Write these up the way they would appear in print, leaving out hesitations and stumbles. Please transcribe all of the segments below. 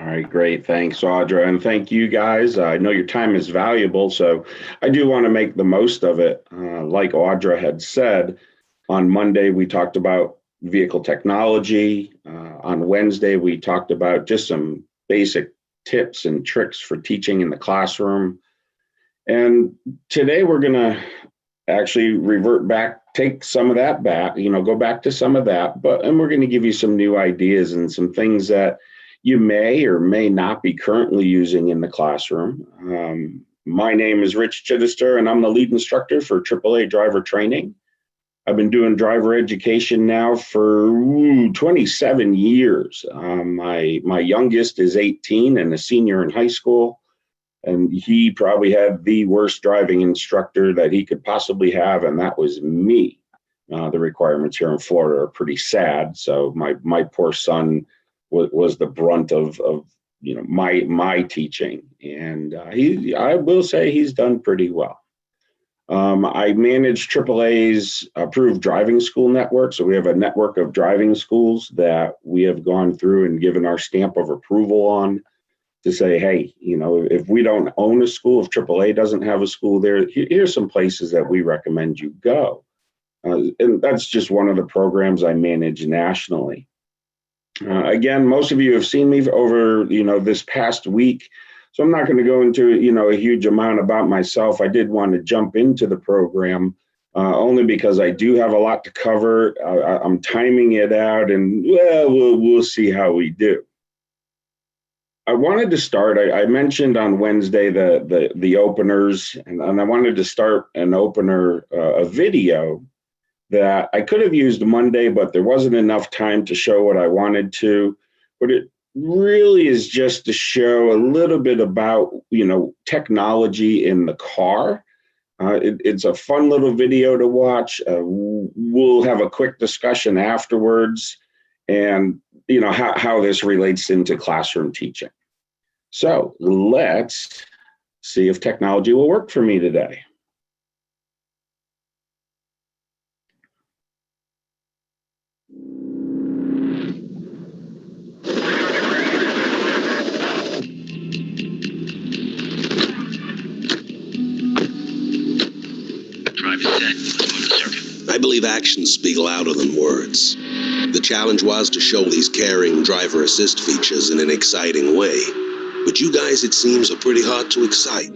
right, great. Thanks, Audra. And thank you guys. I know your time is valuable, so I do want to make the most of it. Like Audra had said, on Monday, we talked about vehicle technology. On Wednesday, we talked about just some basic tips and tricks for teaching in the classroom. And today we're going to actually revert back, take some of that back, go back to some of that, and we're going to give you some new ideas and some things that you may or may not be currently using in the classroom. My name is Rich Chidester, and I'm the lead instructor for AAA driver training. I've been doing driver education now for 27 years. My youngest is 18 and a senior in high school. And he probably had the worst driving instructor that he could possibly have, and that was me. The requirements here in Florida are pretty sad. So my poor son was the brunt of my teaching, and I will say he's done pretty well. I manage AAA's approved driving school network. So we have a network of driving schools that we have gone through and given our stamp of approval on, to say, hey, if we don't own a school, if AAA doesn't have a school there, here's some places that we recommend you go. And that's just one of the programs I manage nationally. Again, most of you have seen me over, this past week, so I'm not going to go into, a huge amount about myself. I did want to jump into the program only because I do have a lot to cover. I'm timing it out, and we'll see how we do. I wanted to start, I mentioned on Wednesday the openers, and I wanted to start an opener, a video that I could have used Monday, but there wasn't enough time to show what I wanted to. But it really is just to show a little bit about, technology in the car. It's a fun little video to watch. We'll have a quick discussion afterwards, and how this relates into classroom teaching. So let's see if technology will work for me today. I believe actions speak louder than words. The challenge was to show these caring driver assist features in an exciting way. But you guys, it seems, are pretty hard to excite.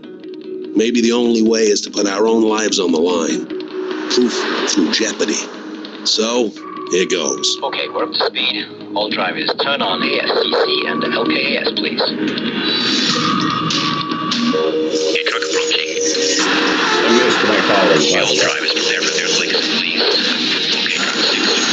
Maybe the only way is to put our own lives on the line. Proof through jeopardy. So, here goes. Okay, we're up to speed. All drivers, turn on ASCC and LKAS, please. Okay, truck approaching. I missed my calling. All drivers prepare for their flicks, please. Okay, truck 6.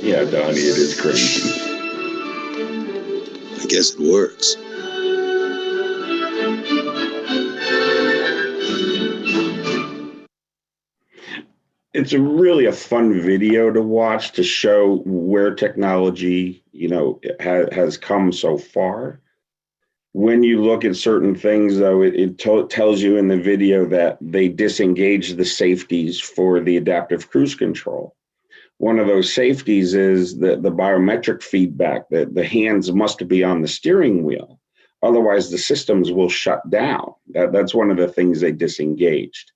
Yeah, Donnie, it is crazy. I guess it works. It's really a fun video to watch to show where technology, has come so far. When you look at certain things, though, it tells you in the video that they disengage the safeties for the adaptive cruise control. One of those safeties is the biometric feedback, that the hands must be on the steering wheel. Otherwise, the systems will shut down. That's one of the things they disengaged.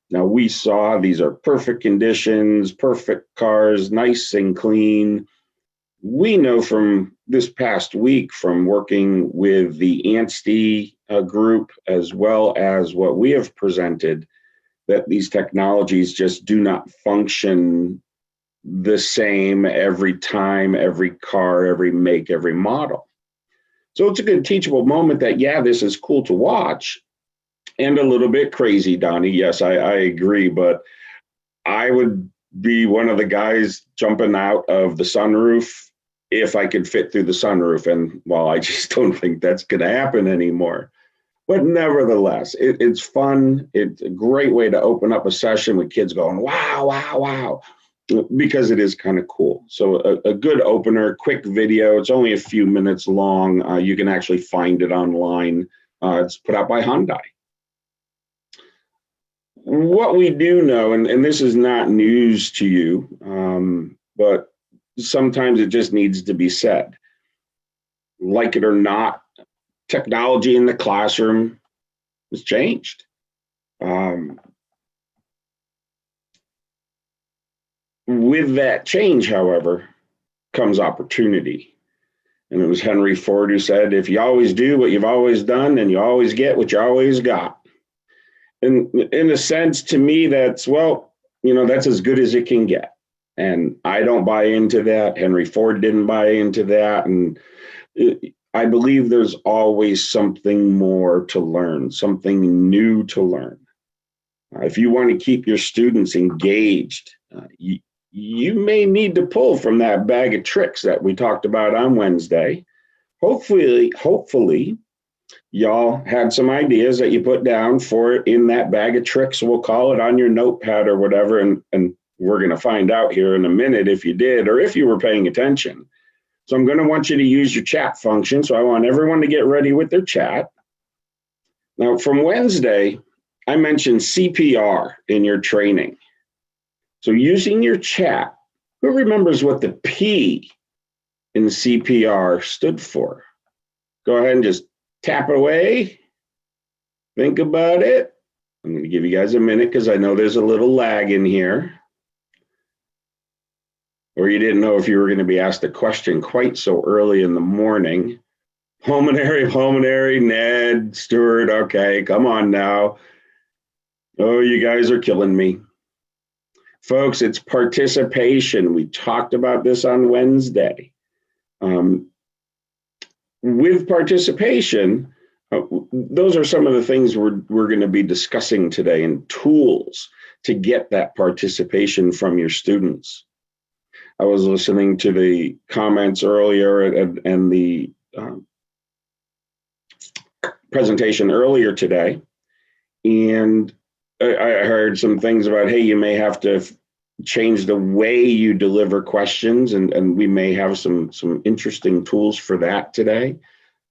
Now, we saw these are perfect conditions, perfect cars, nice and clean. We know from this past week, from working with the ANSTI group, as well as what we have presented, that these technologies just do not function the same every time, every car, every make, every model. So it's a good teachable moment that, yeah, this is cool to watch and a little bit crazy, Donnie. Yes, I agree, but I would be one of the guys jumping out of the sunroof if I could fit through the sunroof. And well, I just don't think that's going to happen anymore. But nevertheless, it's fun. It's a great way to open up a session with kids going, wow, wow, wow, because it is kind of cool. So a good opener, quick video. It's only a few minutes long. You can actually find it online. It's put out by Hyundai. What we do know, and this is not news to you, but sometimes it just needs to be said. Like it or not, technology in the classroom has changed. With that change, however, comes opportunity. And it was Henry Ford who said, if you always do what you've always done, then you always get what you always got. And in a sense, to me, that's, well, that's as good as it can get. And I don't buy into that. Henry Ford didn't buy into that. And I believe there's always something more to learn, something new to learn. If you want to keep your students engaged, you may need to pull from that bag of tricks that we talked about on Wednesday. Hopefully, y'all had some ideas that you put down for in that bag of tricks, we'll call it, on your notepad or whatever. And we're going to find out here in a minute if you did or if you were paying attention. So I'm going to want you to use your chat function. So I want everyone to get ready with their chat. Now, from Wednesday, I mentioned CPR in your training. So using your chat, who remembers what the P in CPR stood for? Go ahead and just tap away. Think about it. I'm going to give you guys a minute because I know there's a little lag in here. Or you didn't know if you were going to be asked a question quite so early in the morning. Pulmonary, Ned, Stuart, okay, come on now. Oh, you guys are killing me. Folks, it's participation. We talked about this on Wednesday. With participation, those are some of the things we're going to be discussing today, and tools to get that participation from your students. I was listening to the comments earlier and the presentation earlier today, and I heard some things about, hey, you may have to change the way you deliver questions, and we may have some interesting tools for that today,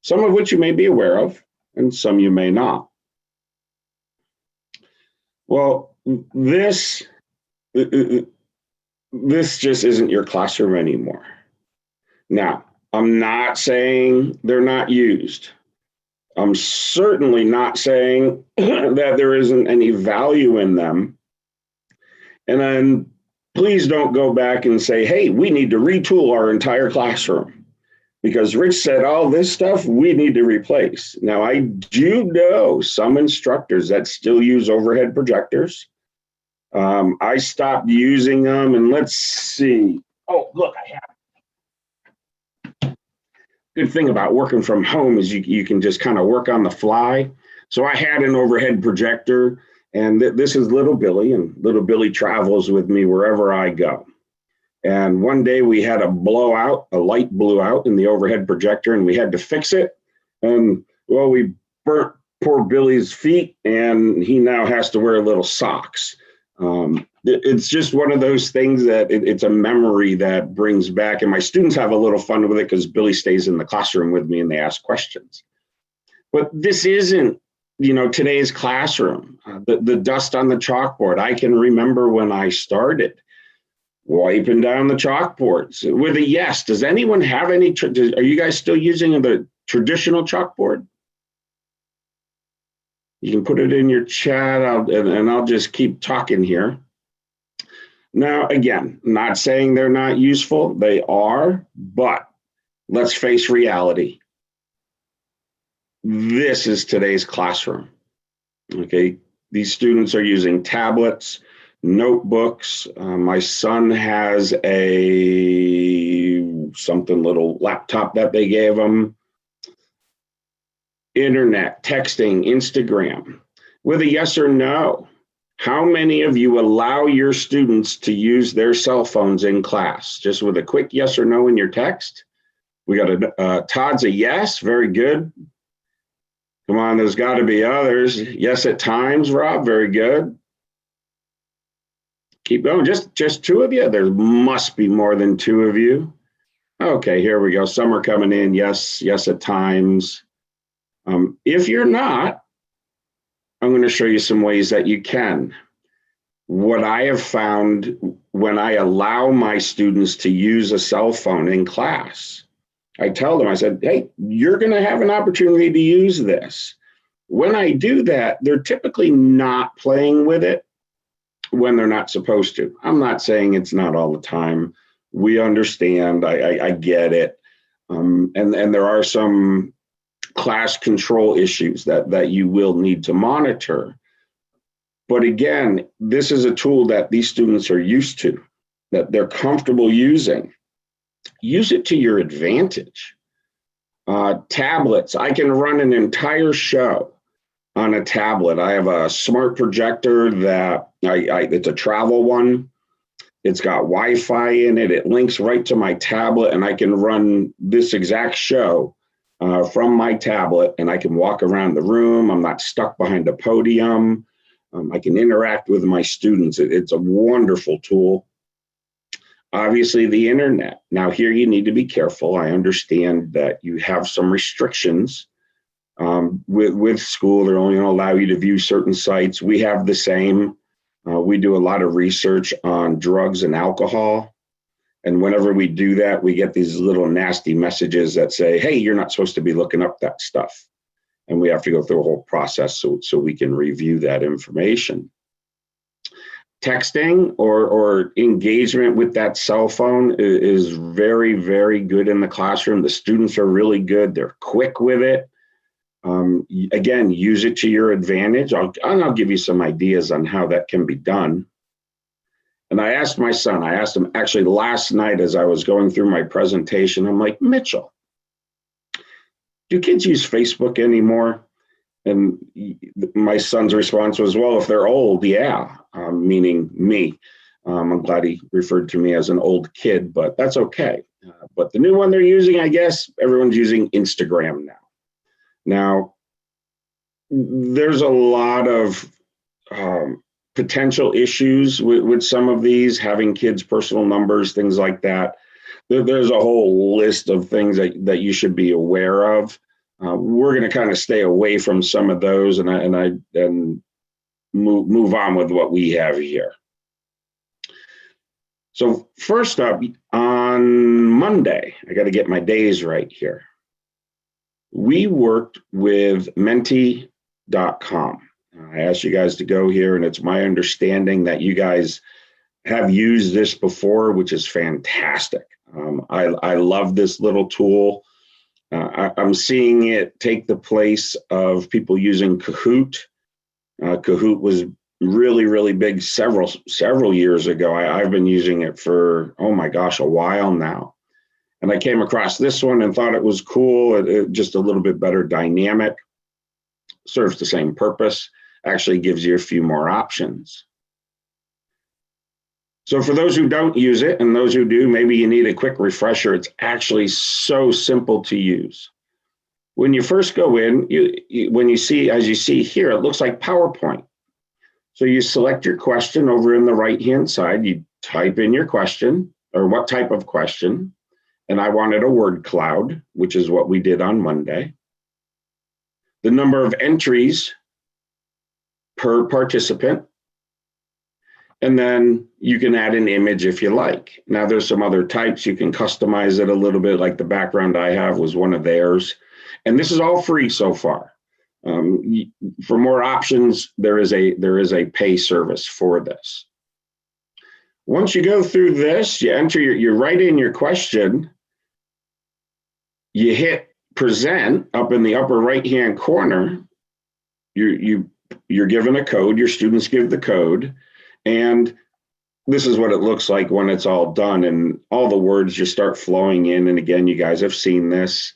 some of which you may be aware of, and some you may not. Well, this just isn't your classroom anymore. Now, I'm not saying they're not used. I'm certainly not saying that there isn't any value in them. And then please don't go back and say, hey, we need to retool our entire classroom because Rich said all this stuff we need to replace. Now, I do know some instructors that still use overhead projectors. I stopped using them, and let's see. Oh, look, I have. Good thing about working from home is you can just kind of work on the fly. So I had an overhead projector, and this is little Billy, and little Billy travels with me wherever I go. And one day we had a blowout, a light blew out in the overhead projector, and we had to fix it. And well, we burnt poor Billy's feet, and he now has to wear little socks. It's just one of those things that it's a memory that brings back, and my students have a little fun with it because Billy stays in the classroom with me and they ask questions. But this isn't, today's classroom. The dust on the chalkboard. I can remember when I started wiping down the chalkboards with a yes. Does anyone have any? Are you guys still using the traditional chalkboard? You can put it in your chat, and I'll just keep talking here. Now, again, not saying they're not useful. They are, but let's face reality. This is today's classroom. Okay, these students are using tablets, notebooks. My son has something little laptop that they gave him. Internet, texting, Instagram. With a yes or no, how many of you allow your students to use their cell phones in class? Just with a quick yes or no in your text. We got Todd's a yes, very good. Come on, there's got to be others. Yes, at times, Rob, very good. Keep going, just two of you? There must be more than two of you. Okay, here we go. Some are coming in, yes at times. If you're not, I'm going to show you some ways that you can. What I have found when I allow my students to use a cell phone in class, I tell them, I said, hey, you're going to have an opportunity to use this. When I do that, they're typically not playing with it when they're not supposed to. I'm not saying it's not all the time. We understand. I get it. And there are some class control issues that you will need to monitor. But again, this is a tool that these students are used to, that they're comfortable using. Use it to your advantage. Tablets, I can run an entire show on a tablet. I have a smart projector that it's a travel one. It's got Wi-Fi in it. It links right to my tablet, and I can run this exact show from my tablet, and I can walk around the room. I'm not stuck behind a podium. I can interact with my students. It's a wonderful tool. Obviously, the internet. Now, here you need to be careful. I understand that you have some restrictions with school. They're only going to allow you to view certain sites. We have the same. We do a lot of research on drugs and alcohol. And whenever we do that, we get these little nasty messages that say, hey, you're not supposed to be looking up that stuff. And we have to go through a whole process so we can review that information. Texting or engagement with that cell phone is very, very good in the classroom. The students are really good. They're quick with it. Again, use it to your advantage. I'll give you some ideas on how that can be done. And I asked my son, I asked him actually last night as I was going through my presentation, I'm like, Mitchell, do kids use Facebook anymore? And my son's response was, well, if they're old, yeah, meaning me. I'm glad he referred to me as an old kid, but that's okay. But the new one they're using, I guess, everyone's using Instagram now. Now, there's a lot of potential issues with some of these, having kids' personal numbers, things like that. There's a whole list of things that you should be aware of. We're going to kind of stay away from some of those and move on with what we have here. So first up, on Monday, I got to get my days right here. We worked with Menti.com. I asked you guys to go here, and it's my understanding that you guys have used this before, which is fantastic. I love this little tool. I'm seeing it take the place of people using Kahoot. Kahoot was really, really big several years ago. I've been using it for, oh my gosh, a while now. And I came across this one and thought it was cool. It just a little bit better dynamic, serves the same purpose, actually gives you a few more options. So for those who don't use it and those who do, maybe you need a quick refresher. It's actually so simple to use. When you first go in, when you see, as you see here, it looks like PowerPoint. So you select your question over in the right-hand side. You type in your question or what type of question. And I wanted a word cloud, which is what we did on Monday. the number of entries per participant, and then you can add an image if you like. Now there's some other types. You can customize it a little bit, like the background I have was one of theirs. And this is all free so far. For more options, there is a pay service for this. Once you go through this, you enter you write in your question, you hit present up in the upper right-hand corner. You're given a code, your students give the code, and this is what it looks like when it's all done, and all the words just start flowing in. And again, you guys have seen this.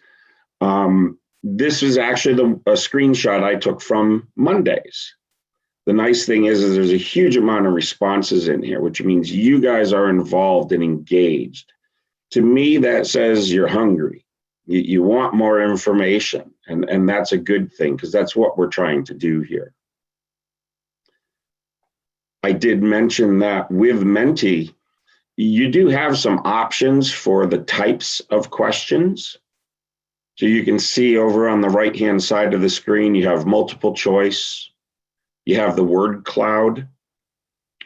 This is actually a screenshot I took from Mondays. The nice thing is there's a huge amount of responses in here, which means you guys are involved and engaged. To me, that says you're hungry. You want more information, and that's a good thing, because that's what we're trying to do here. I did mention that with Menti, you do have some options for the types of questions. So you can see over on the right-hand side of the screen, you have multiple choice. You have the word cloud,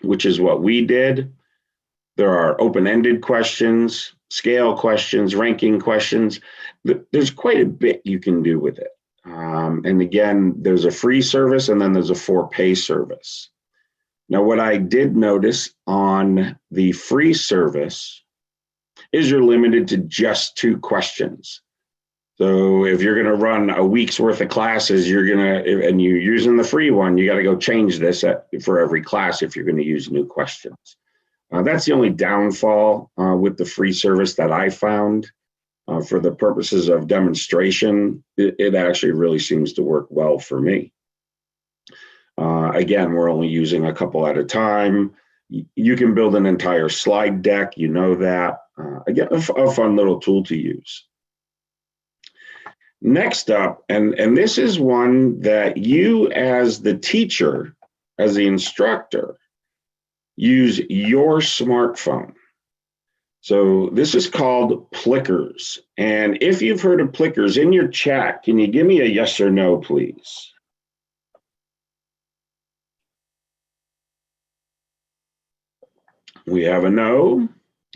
which is what we did. There are open-ended questions, scale questions, ranking questions. There's quite a bit you can do with it. And again, there's a free service, and then there's a for-pay service. Now, what I did notice on the free service is you're limited to just 2 questions. So if you're going to run a week's worth of classes, and you're using the free one, you got to go change this for every class if you're going to use new questions. That's the only downfall with the free service that I found. For the purposes of demonstration, it actually really seems to work well for me. Again, we're only using a couple at a time. You can build an entire slide deck, you know that. Again, a fun little tool to use. Next up, and this is one that you as the teacher, as the instructor, use your smartphone. So this is called Plickers. And if you've heard of Plickers, in your chat, can you give me a yes or no, please? We have a no.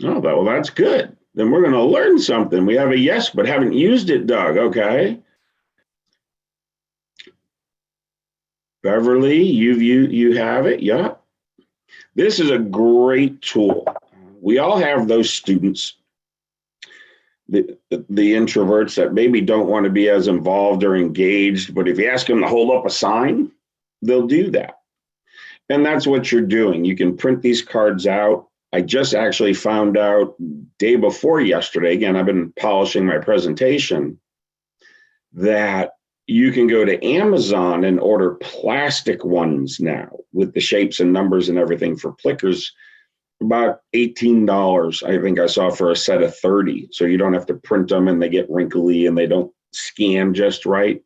Oh, well, that's good. Then we're going to learn something. We have a yes, but haven't used it, Doug. Okay. Beverly, you have it. Yeah. This is a great tool. We all have those students, the introverts that maybe don't want to be as involved or engaged, but if you ask them to hold up a sign, they'll do that. And that's what you're doing. You can print these cards out. I just actually found out day before yesterday, again, I've been polishing my presentation, that you can go to Amazon and order plastic ones now with the shapes and numbers and everything for Plickers, about $18, I think I saw, for a set of 30. So you don't have to print them and they get wrinkly and they don't scan just right.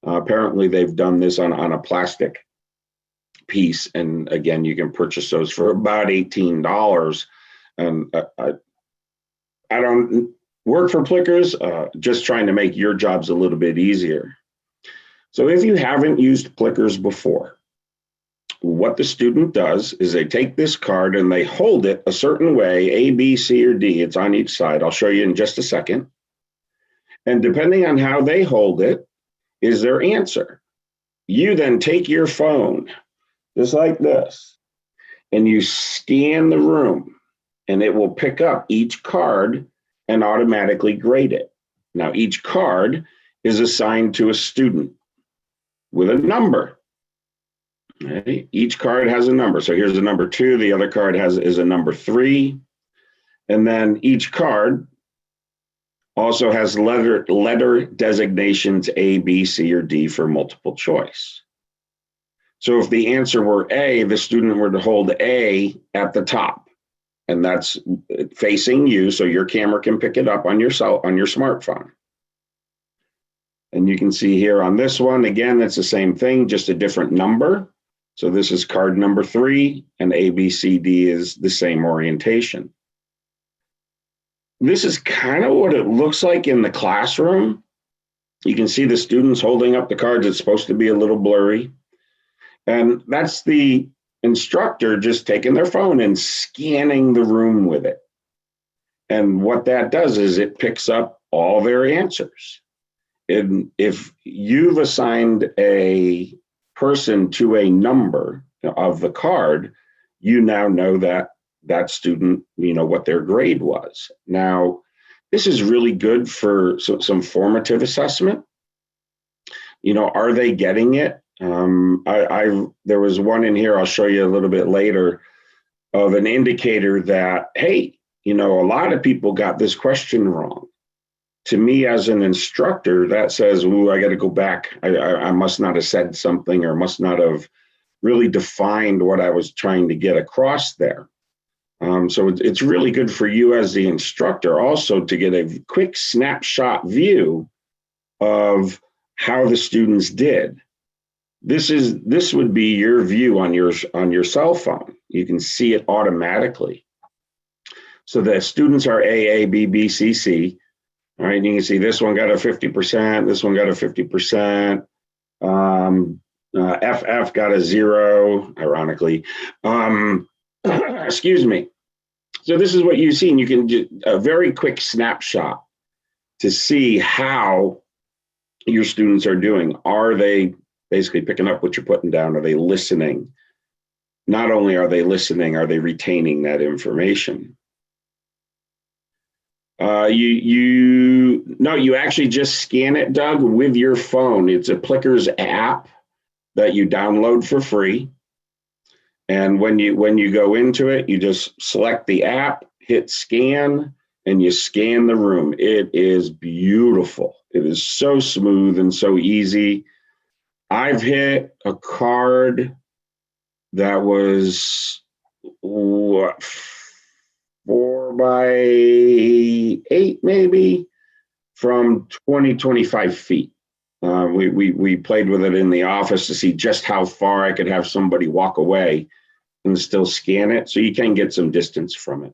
Apparently they've done this on a plastic piece, and again, you can purchase those for about $18. And I don't work for Plickers, just trying to make your jobs a little bit easier. So if you haven't used Plickers before, what the student does is they take this card and they hold it a certain way, A, B, C, or D. It's on each side. I'll show you in just a second. And depending on how they hold it is their answer. You then take your phone, just like this, and you scan the room, and it will pick up each card and automatically grade it. Now, each card is assigned to a student with a number. Okay? Each card has a number. So here's a number 2. The other card is a number 3. And then each card also has letter designations A, B, C, or D for multiple choice. So if the answer were A, the student were to hold A at the top, and that's facing you, so your camera can pick it up on your smartphone. And you can see here on this one, again, it's the same thing, just a different number. So this is card number 3, and A, B, C, D is the same orientation. This is kind of what it looks like in the classroom. You can see the students holding up the cards. It's supposed to be a little blurry. And that's the instructor just taking their phone and scanning the room with it. And what that does is it picks up all their answers. And if you've assigned a person to a number of the card, you now know that that student, what their grade was. Now, this is really good for some formative assessment. Are they getting it? There was one in here, I'll show you a little bit later, of an indicator that, hey, a lot of people got this question wrong. To me, as an instructor, that says, ooh, I got to go back. I must not have said something, or must not have really defined what I was trying to get across there. So it's really good for you as the instructor also to get a quick snapshot view of how the students did. This would be your view on your cell phone. You can see it automatically. So the students are A, B, B, C, C. All right, you can see this one got a 50%, this one got a 50%, FF got a 0, ironically. Excuse me. So this is what you see, and you can do a very quick snapshot to see how your students are doing. Are they basically picking up what you're putting down? Are they listening? Not only are they listening, are they retaining that information? You actually just scan it, Doug, with your phone. It's a Plickers app that you download for free. And when you go into it, you just select the app, hit scan, and you scan the room. It is beautiful. It is so smooth and so easy. I've hit a card that was 4x8 maybe, from 25 feet. We played with it in the office to see just how far I could have somebody walk away and still scan it, so you can get some distance from it.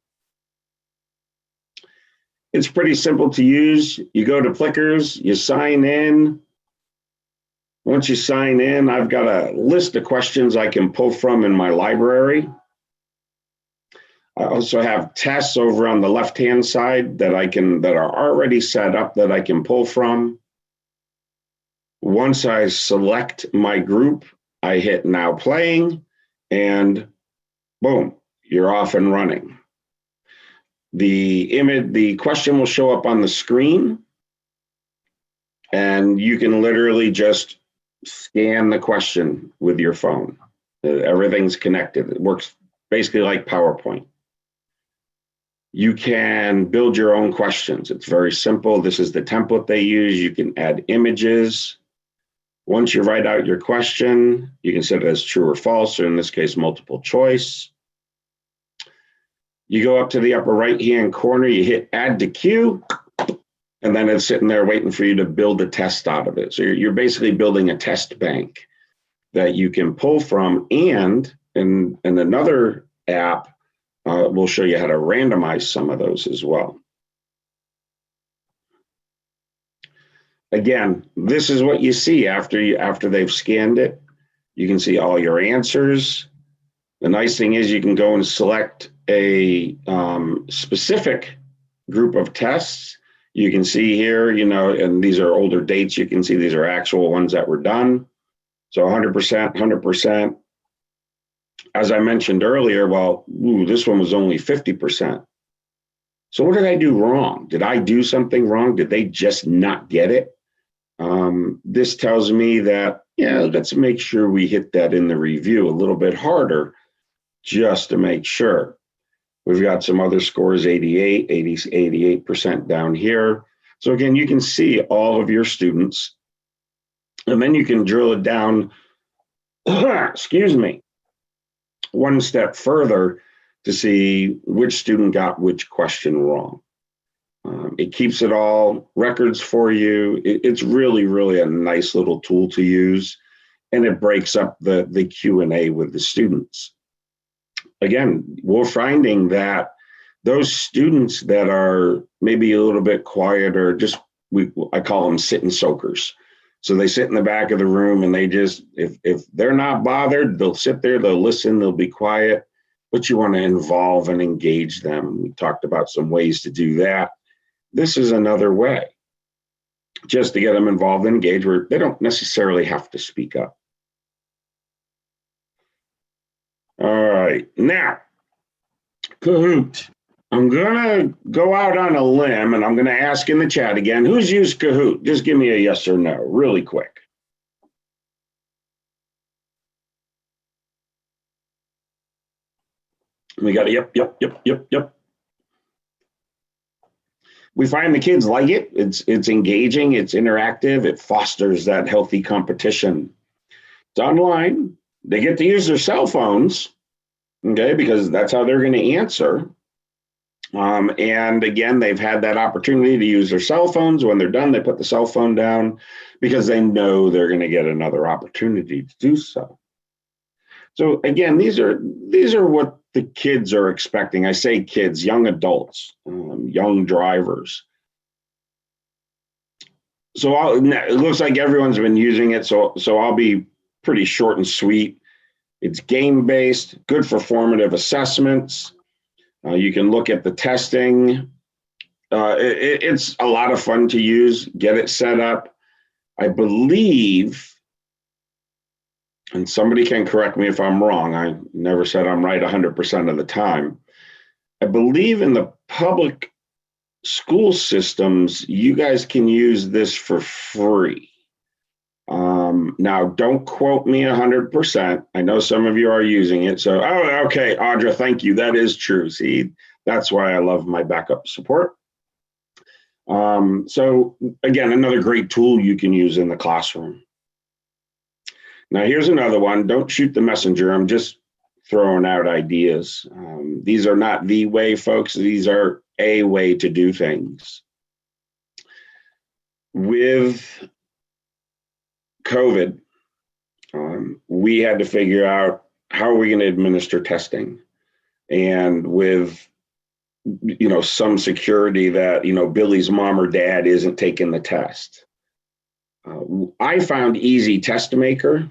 It's pretty simple to use. You go to Plickers, you sign in. Once you sign in, I've got a list of questions I can pull from in my library. I also have tests over on the left-hand side that are already set up that I can pull from. Once I select my group, I hit Now Playing, and boom, you're off and running. The question will show up on the screen, and you can literally just scan the question with your phone. Everything's connected. It works basically like PowerPoint. You can build your own questions. It's very simple. This is the template they use. You can add images. Once you write out your question, you can set it as true or false, or in this case, multiple choice. You go up to the upper right-hand corner, you hit Add to Queue, and then it's sitting there waiting for you to build a test out of it. So you're basically building a test bank that you can pull from, and in another app, we'll show you how to randomize some of those as well. Again, this is what you see after they've scanned it. You can see all your answers. The nice thing is you can go and select a specific group of tests. You can see here, and these are older dates. You can see these are actual ones that were done. So 100%, 100%. As I mentioned earlier, this one was only 50%. So what did I do wrong? Did I do something wrong? Did they just not get it? This tells me that, let's make sure we hit that in the review a little bit harder, just to make sure. We've got some other scores, 88, 88% down here. So again, you can see all of your students, and then you can drill it down, excuse me, one step further to see which student got which question wrong. It keeps it all records for you. It's really, really a nice little tool to use, and it breaks up the Q&A with the students. Again, we're finding that those students that are maybe a little bit quiet or just I call them sit and soakers. So they sit in the back of the room and they just, if they're not bothered, they'll sit there, they'll listen, they'll be quiet, but you want to involve and engage them. We talked about some ways to do that. This is another way, just to get them involved and engaged where they don't necessarily have to speak up. All right, now, Kahoot. I'm gonna go out on a limb and I'm gonna ask in the chat again, who's used Kahoot? Just give me a yes or no, really quick. We got a yep. We find the kids like it. It's engaging, it's interactive, it fosters that healthy competition. It's online. They get to use their cell phones, okay, because that's how they're going to answer. And again, they've had that opportunity to use their cell phones. When they're done, they put the cell phone down because they know they're going to get another opportunity to do so. So again, these are what the kids are expecting. I say kids, young adults, young drivers. So it looks like everyone's been using it. So I'll be pretty short and sweet. It's game-based, good for formative assessments. You can look at the testing. It's a lot of fun to use. Get it set up. I believe, and somebody can correct me if I'm wrong, I never said I'm right 100% of the time. I believe in the public school systems, you guys can use this for free. Now, don't quote me 100%. I know some of you are using it. So, oh, okay, Audra, thank you. That is true. See, that's why I love my backup support. So again, another great tool you can use in the classroom. Now, here's another one. Don't shoot the messenger. I'm just throwing out ideas. These are not the way, folks. These are a way to do things. With COVID, we had to figure out how are we going to administer testing, and with some security that Billy's mom or dad isn't taking the test. I found Easy Test Maker.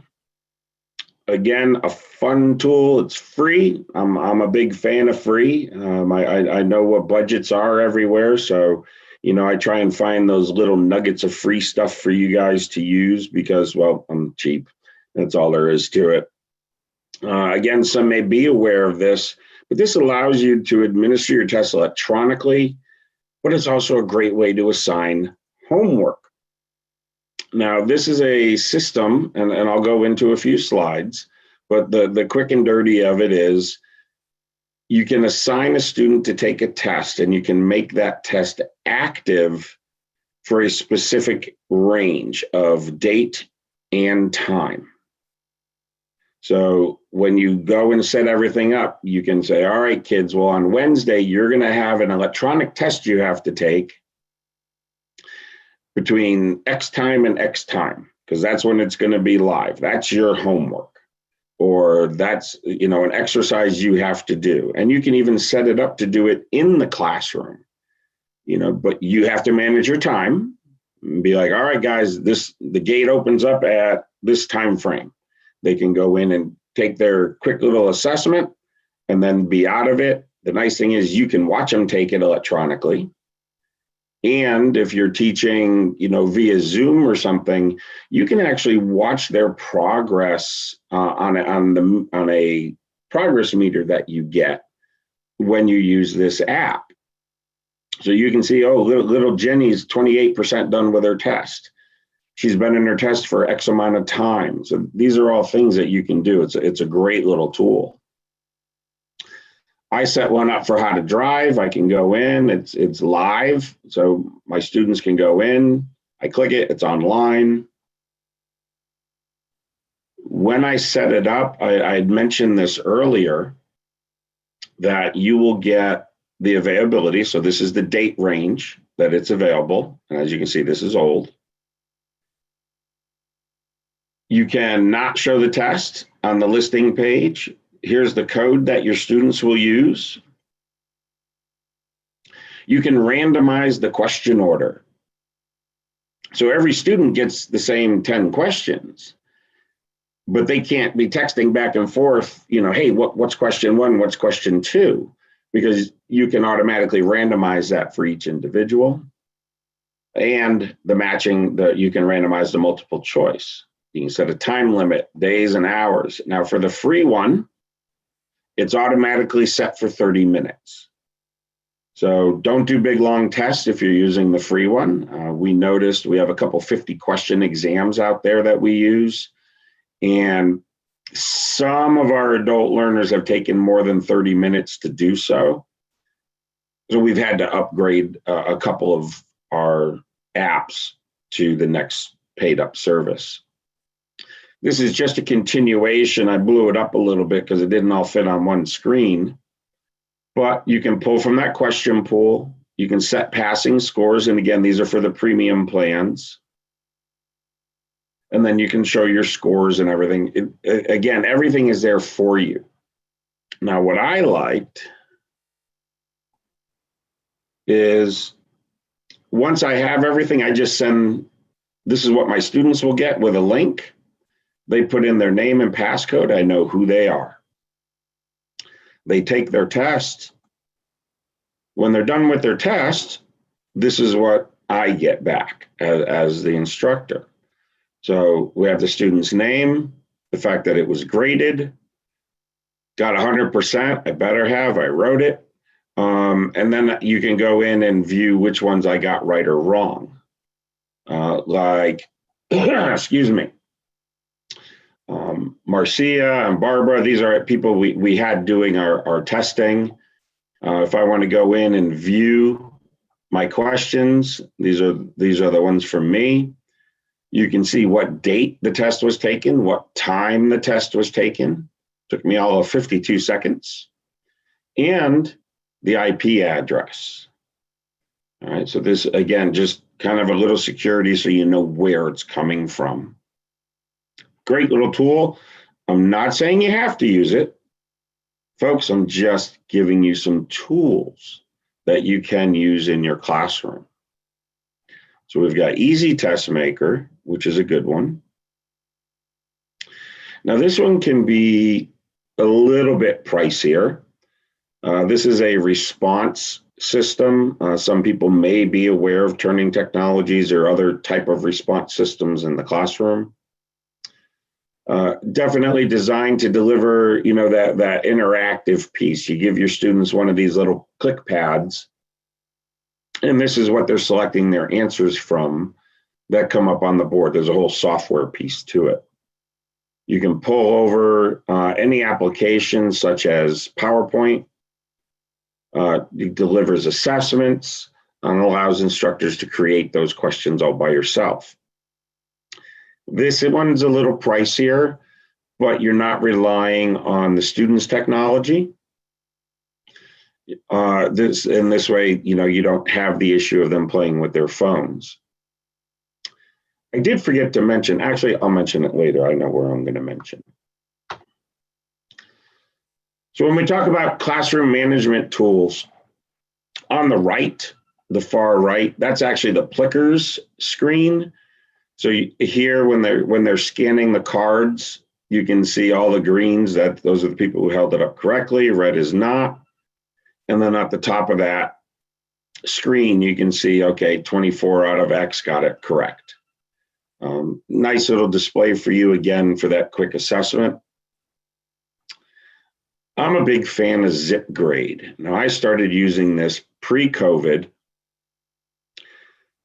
Again, a fun tool. It's free. I'm a big fan of free. I know what budgets are everywhere, so I try and find those little nuggets of free stuff for you guys to use because, well, I'm cheap. That's all there is to it. Again, some may be aware of this, but this allows you to administer your tests electronically, but it's also a great way to assign homework. Now, this is a system, and I'll go into a few slides, but the quick and dirty of it is you can assign a student to take a test, and you can make that test active for a specific range of date and time. So when you go and set everything up, you can say, all right, kids, well, on Wednesday, you're going to have an electronic test you have to take between X time and X time, because that's when it's going to be live. That's your homework, or that's, an exercise you have to do. And you can even set it up to do it in the classroom, but you have to manage your time and be like, all right, guys, the gate opens up at this time frame. They can go in and take their quick little assessment and then be out of it. The nice thing is you can watch them take it electronically. And if you're teaching, via Zoom or something, you can actually watch their progress on a progress meter that you get when you use this app. So you can see, oh, little Jenny's 28% done with her test. She's been in her test for X amount of time. So these are all things that you can do. It's a great little tool. I set one up for how to drive. I can go in, it's live. So my students can go in, I click it, it's online. When I set it up, I had mentioned this earlier, that you will get the availability. So this is the date range that it's available. And as you can see, this is old. You can not show the test on the listing page. Here's the code that your students will use. You can randomize the question order. So every student gets the same 10 questions, but they can't be texting back and forth, hey, what's question one? What's question two? Because you can automatically randomize that for each individual. And the matching, you can randomize the multiple choice. You can set a time limit, days and hours. Now for the free one, it's automatically set for 30 minutes. So don't do big, long tests if you're using the free one. We noticed we have a couple 50 question exams out there that we use. And some of our adult learners have taken more than 30 minutes to do so. So we've had to upgrade a couple of our apps to the next paid up service. This is just a continuation. I blew it up a little bit because it didn't all fit on one screen. But you can pull from that question pool. You can set passing scores. And again, these are for the premium plans. And then you can show your scores and everything. Again, everything is there for you. Now, what I liked is once I have everything, I just send, this is what my students will get with a link. They put in their name and passcode. I know who they are. They take their test. When they're done with their test, this is what I get back as the instructor. So we have the student's name, the fact that it was graded, got 100%, I better have, I wrote it. And then you can go in and view which ones I got right or wrong. Excuse me, Marcia and Barbara, these are people we had doing our testing. If I want to go in and view my questions, these are the ones from me. You can see what date the test was taken, what time the test was taken. Took me all of 52 seconds. And the IP address. All right, so this, again, just kind of a little security so you know where it's coming from. Great little tool. I'm not saying you have to use it. Folks, I'm just giving you some tools that you can use in your classroom. So we've got Easy Test Maker, which is a good one. Now this one can be a little bit pricier. This is a response system. Some people may be aware of Turning Technologies or other type of response systems in the classroom. Definitely designed to deliver, that interactive piece. You give your students one of these little click pads, and this is what they're selecting their answers from that come up on the board. There's a whole software piece to it. You can pull over any application such as PowerPoint. It delivers assessments and allows instructors to create those questions all by yourself. This one's a little pricier, but you're not relying on the student's technology. This way, you don't have the issue of them playing with their phones. I did forget to mention, actually, I'll mention it later. I know where I'm going to mention. So when we talk about classroom management tools, on the right, the far right, that's actually the Plickers screen. So here, when they're scanning the cards, you can see all the greens, that those are the people who held it up correctly. Red is not. And then at the top of that screen, you can see, okay, 24 out of X got it correct. Nice little display for you, again, for that quick assessment. I'm a big fan of ZipGrade. Now, I started using this pre-COVID.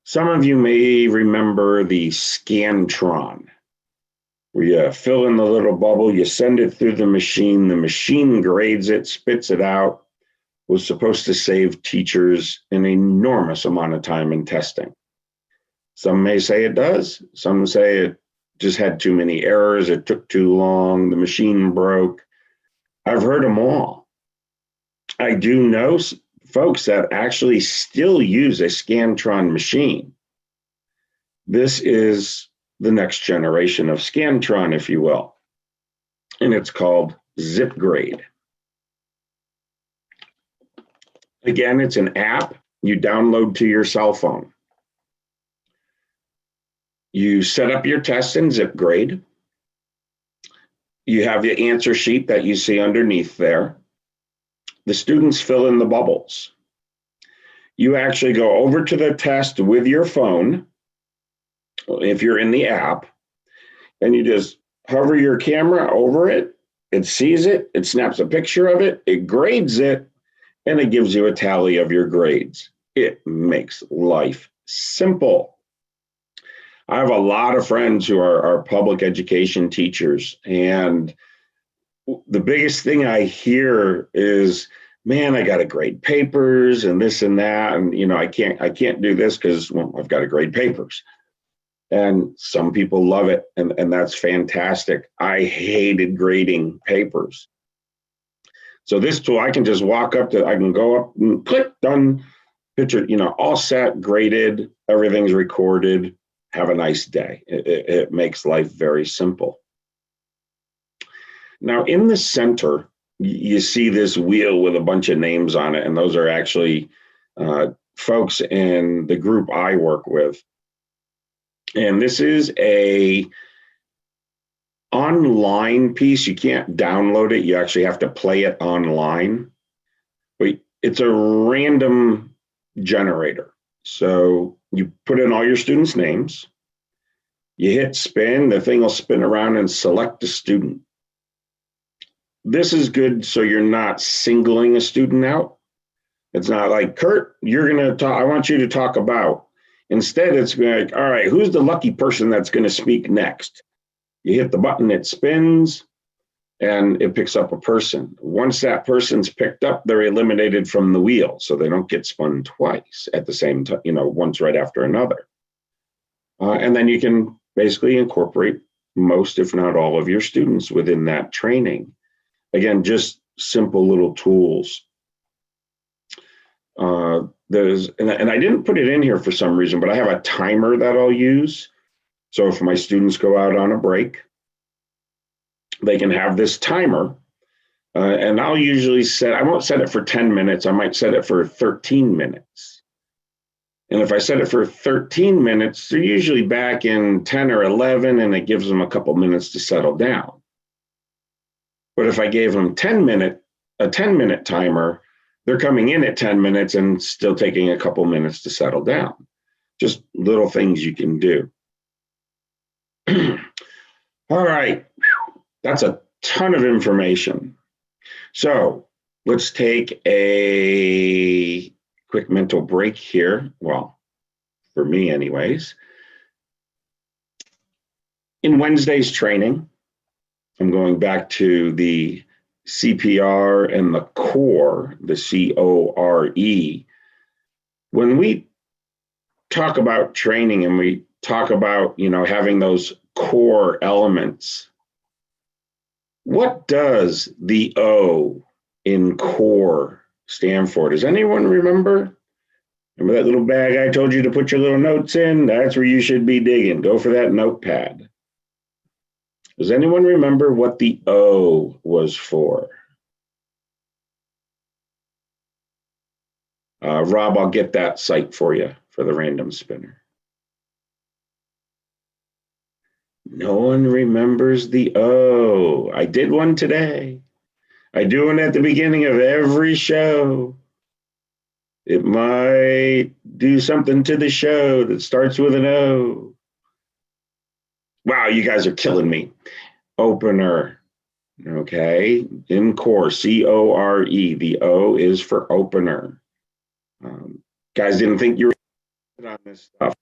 Some of you may remember the Scantron, where you fill in the little bubble, you send it through the machine grades it, spits it out. Was supposed to save teachers an enormous amount of time in testing. Some may say it does. Some say it just had too many errors, it took too long, the machine broke. I've heard them all. I do know folks that actually still use a Scantron machine. This is the next generation of Scantron, if you will, and it's called ZipGrade. Again, it's an app you download to your cell phone. You set up your test in zip grade. You have your answer sheet that you see underneath there. The students fill in the bubbles. You actually go over to the test with your phone, if you're in the app, and you just hover your camera over it. It sees it, it snaps a picture of it, it grades it, and it gives you a tally of your grades. It makes life simple. I have a lot of friends who are public education teachers, and the biggest thing I hear is, man, I got to grade papers and this and that, and I can't do this because I've got to grade papers. And some people love it, and that's fantastic. I hated grading papers. So this tool, I can just walk up to, I can go up and click, done, picture, all set, graded, everything's recorded. Have a nice day. It makes life very simple. Now in the center, you see this wheel with a bunch of names on it, and those are actually folks in the group I work with. And this is a online piece. You can't download it. You actually have to play it online. But it's a random generator. So you put in all your students' names. You hit spin. The thing will spin around and select a student. This is good so you're not singling a student out. It's not like, Kurt, you're going to talk. I want you to talk about. Instead, it's like, all right, who's the lucky person that's going to speak next? You hit the button, it spins, and it picks up a person. Once that person's picked up, they're eliminated from the wheel, so they don't get spun twice at the same time, once right after another. And then you can basically incorporate most, if not all, of your students within that training. Again, just simple little tools. And I didn't put it in here for some reason, but I have a timer that I'll use. So if my students go out on a break, they can have this timer. And I'll usually I won't set it for 10 minutes. I might set it for 13 minutes. And if I set it for 13 minutes, they're usually back in 10 or 11, and it gives them a couple minutes to settle down. But if I gave them a 10-minute timer, they're coming in at 10 minutes and still taking a couple minutes to settle down. Just little things you can do. All right, that's a ton of information. So let's take a quick mental break here. Well, for me anyways. In Wednesday's training, I'm going back to the CPR and the core, the CORE. When we talk about training and we talk about, having those core elements, what does the O in core stand for? Does anyone remember? Remember that little bag I told you to put your little notes in? That's where you should be digging. Go for that notepad. Does anyone remember what the O was for? Rob, I'll get that site for you for the random spinner. No one remembers the O. I did one today. I do one at the beginning of every show. It might do something to the show that starts with an O. Wow, you guys are killing me. Opener. Okay, in core, CORE. The O is for opener. Guys didn't think you were on this stuff.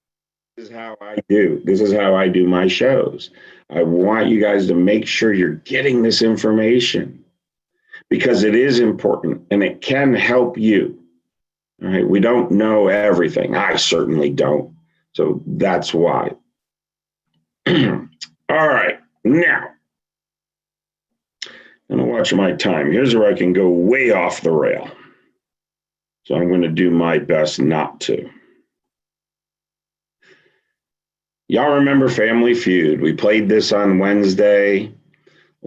This is how I do. This is how I do my shows. I want you guys to make sure you're getting this information because it is important and it can help you. All right, we don't know everything. I certainly don't. So that's why. All right, now I'm gonna watch my time. Here's where I can go way off the rail. So I'm going to do my best not to. Y'all remember Family Feud? We played this on Wednesday. A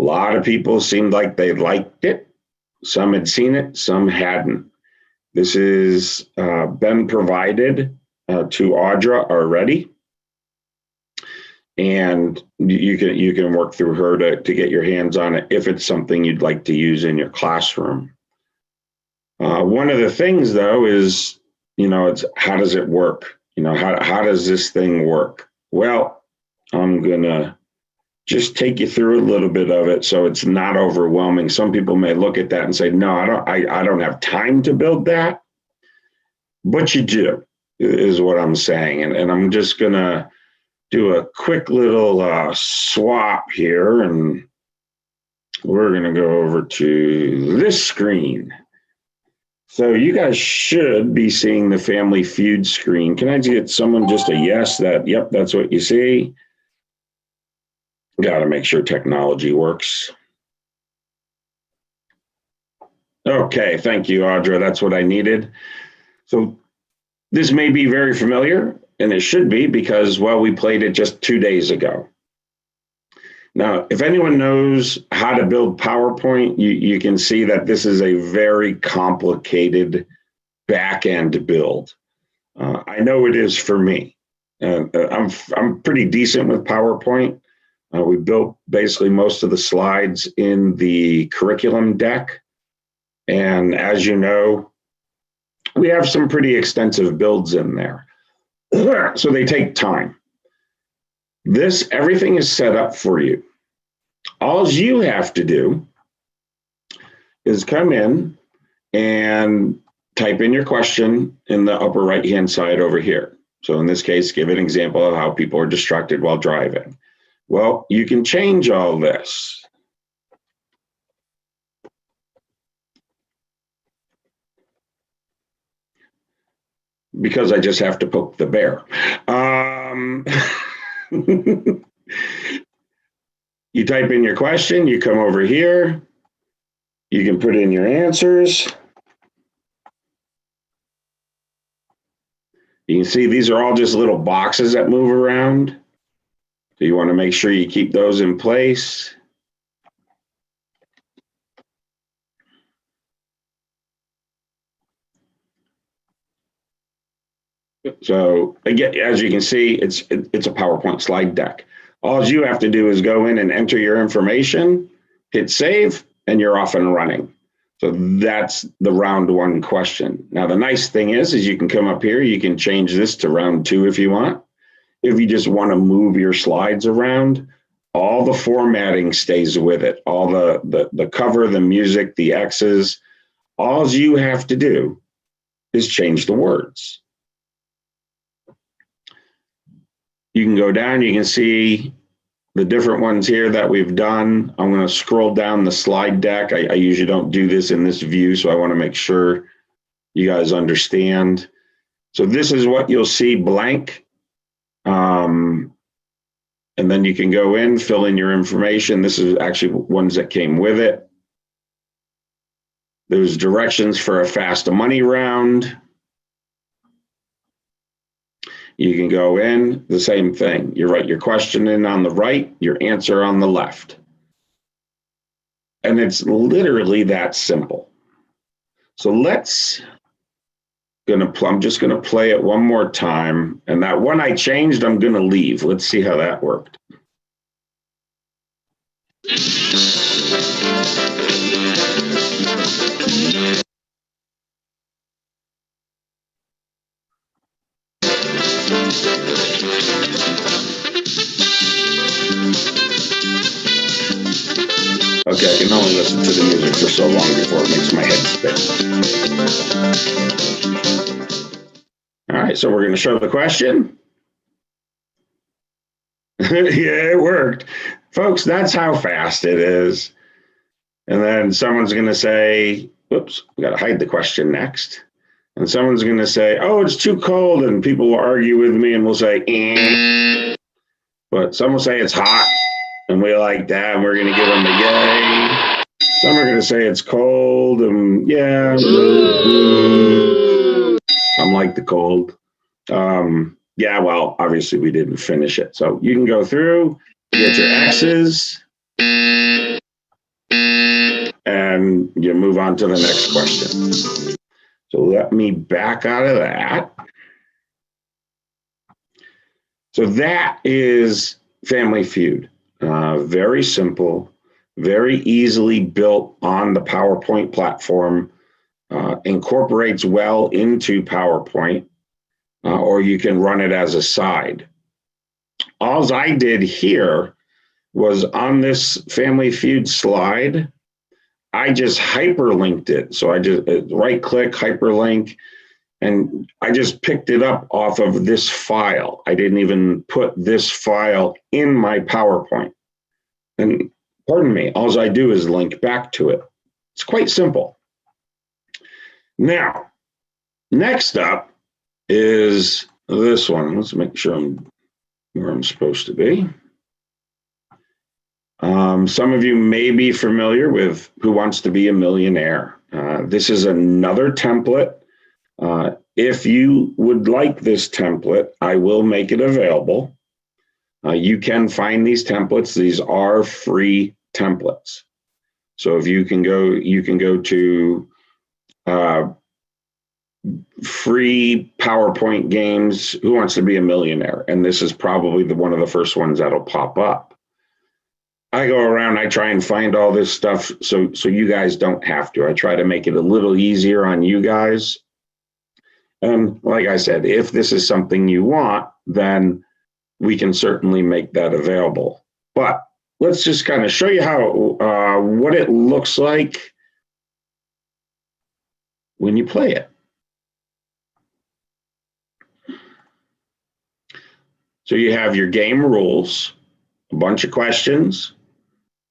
lot of people seemed like they liked it. Some had seen it, some hadn't. This has been provided to Audra already. and you can work through her to get your hands on it if it's something you'd like to use in your classroom. One of the things, though, is, it's how does it work? How does this thing work? Well, I'm going to just take you through a little bit of it so it's not overwhelming. Some people may look at that and say, no, I don't have time to build that. But you do, is what I'm saying. And I'm just going to do a quick little swap here, and we're going to go over to this screen. So you guys should be seeing the Family Feud screen. Can I get someone just a yes that, yep, that's what you see? Got to make sure technology works. Okay, thank you, Audra. That's what I needed. So this may be very familiar, and it should be because, well, we played it just 2 days ago. Now, if anyone knows how to build PowerPoint, you can see that this is a very complicated back-end build. I know it is for me. I'm pretty decent with PowerPoint. We built basically most of the slides in the curriculum deck. And as you know, we have some pretty extensive builds in there. So they take time. Everything is set up for you. All you have to do is come in and type in your question in the upper right-hand side over here. So in this case, give an example of how people are distracted while driving. Well, you can change all this. Because I just have to poke the bear. You type in your question, you come over here, you can put in your answers. You can see these are all just little boxes that move around. So you want to make sure you keep those in place. So again, as you can see, it's a PowerPoint slide deck. All you have to do is go in and enter your information, hit save, and you're off and running. So that's the round one question. Now, the nice thing is you can come up here, you can change this to round two if you want. If you just want to move your slides around, all the formatting stays with it. All the cover, the music, the X's, all you have to do is change the words. You can go down, you can see the different ones here that we've done. I'm going to scroll down the slide deck. I usually don't do this in this view, so I want to make sure you guys understand. So this is what you'll see blank. And then you can go in, fill in your information. This is actually ones that came with it. There's directions for a fast money round. You can go in, the same thing. You write your question in on the right, your answer on the left. And it's literally that simple. So I'm just gonna play it one more time. And that one I changed, I'm gonna leave. Let's see how that worked. Okay, I can only listen to the music for so long before it makes my head spin. All right, so we're going to show the question. Yeah, it worked. Folks, that's how fast it is. And then someone's going to say, whoops, we got to hide the question next. And someone's going to say, oh, it's too cold. And people will argue with me and we'll say, eh. But some will say it's hot. And we like that, and we're going to give them a yay. Some are going to say it's cold, and yeah, some like the cold. Yeah, well, obviously we didn't finish it. So you can go through, get your X's, and you move on to the next question. So let me back out of that. So that is Family Feud. Very simple, very easily built on the PowerPoint platform, incorporates well into PowerPoint, or you can run it as a side. All I did here was on this Family Feud slide, I just hyperlinked it. So I just right click, hyperlink, and I just picked it up off of this file. I didn't even put this file in my PowerPoint. And pardon me, all I do is link back to it. It's quite simple. Now, next up is this one. Let's make sure I'm where I'm supposed to be. Some of you may be familiar with Who Wants to Be a Millionaire. This is another template. If you would like this template, I will make it available. You can find these templates. These are free templates. So if you can go to free PowerPoint games, Who Wants to Be a Millionaire? And this is probably one of the first ones that'll pop up. I go around, I try and find all this stuff so you guys don't have to. I try to make it a little easier on you guys. And like I said, if this is something you want, then we can certainly make that available. But let's just kind of show you how what it looks like when you play it. So you have your game rules, a bunch of questions.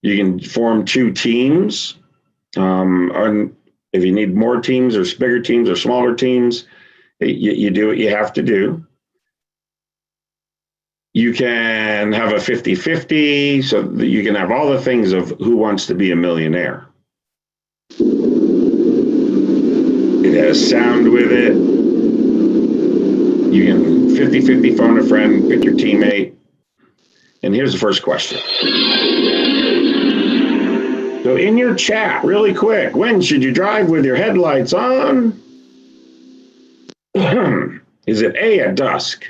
You can form 2 teams. And if you need more teams or bigger teams or smaller teams, you do what you have to do. You can have a 50-50, so that you can have all the things of Who Wants to Be a Millionaire. It has sound with it. You can 50-50 phone a friend, pick your teammate. And here's the first question. So in your chat, really quick, when should you drive with your headlights on? Is it A, at dusk,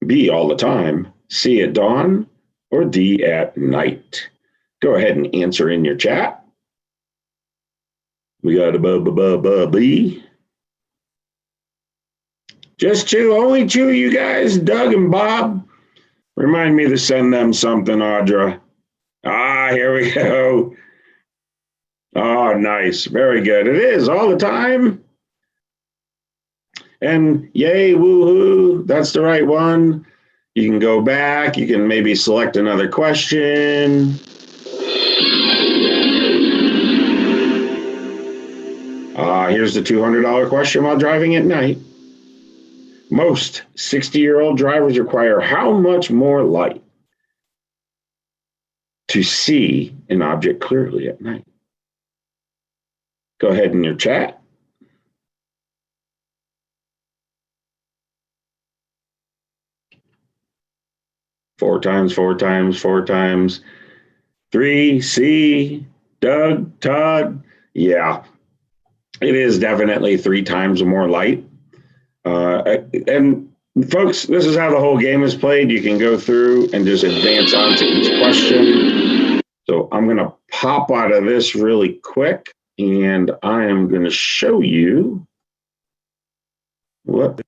B, all the time, C, at dawn, or D, at night? Go ahead and answer in your chat. We got a B. Just 2, only 2 of you guys, Doug and Bob. Remind me to send them something, Audra. Here we go. Oh, nice. Very good. It is all the time. And yay, woohoo, that's the right one. You can go back. You can maybe select another question. Here's the $200 question while driving at night. Most 60-year-old drivers require how much more light to see an object clearly at night? Go ahead in your chat. Four times. 3, C, Doug, Todd. Yeah, it is definitely 3 times more light. And folks, this is how the whole game is played. You can go through and just advance on to each question. So I'm going to pop out of this really quick, and I am going to show you what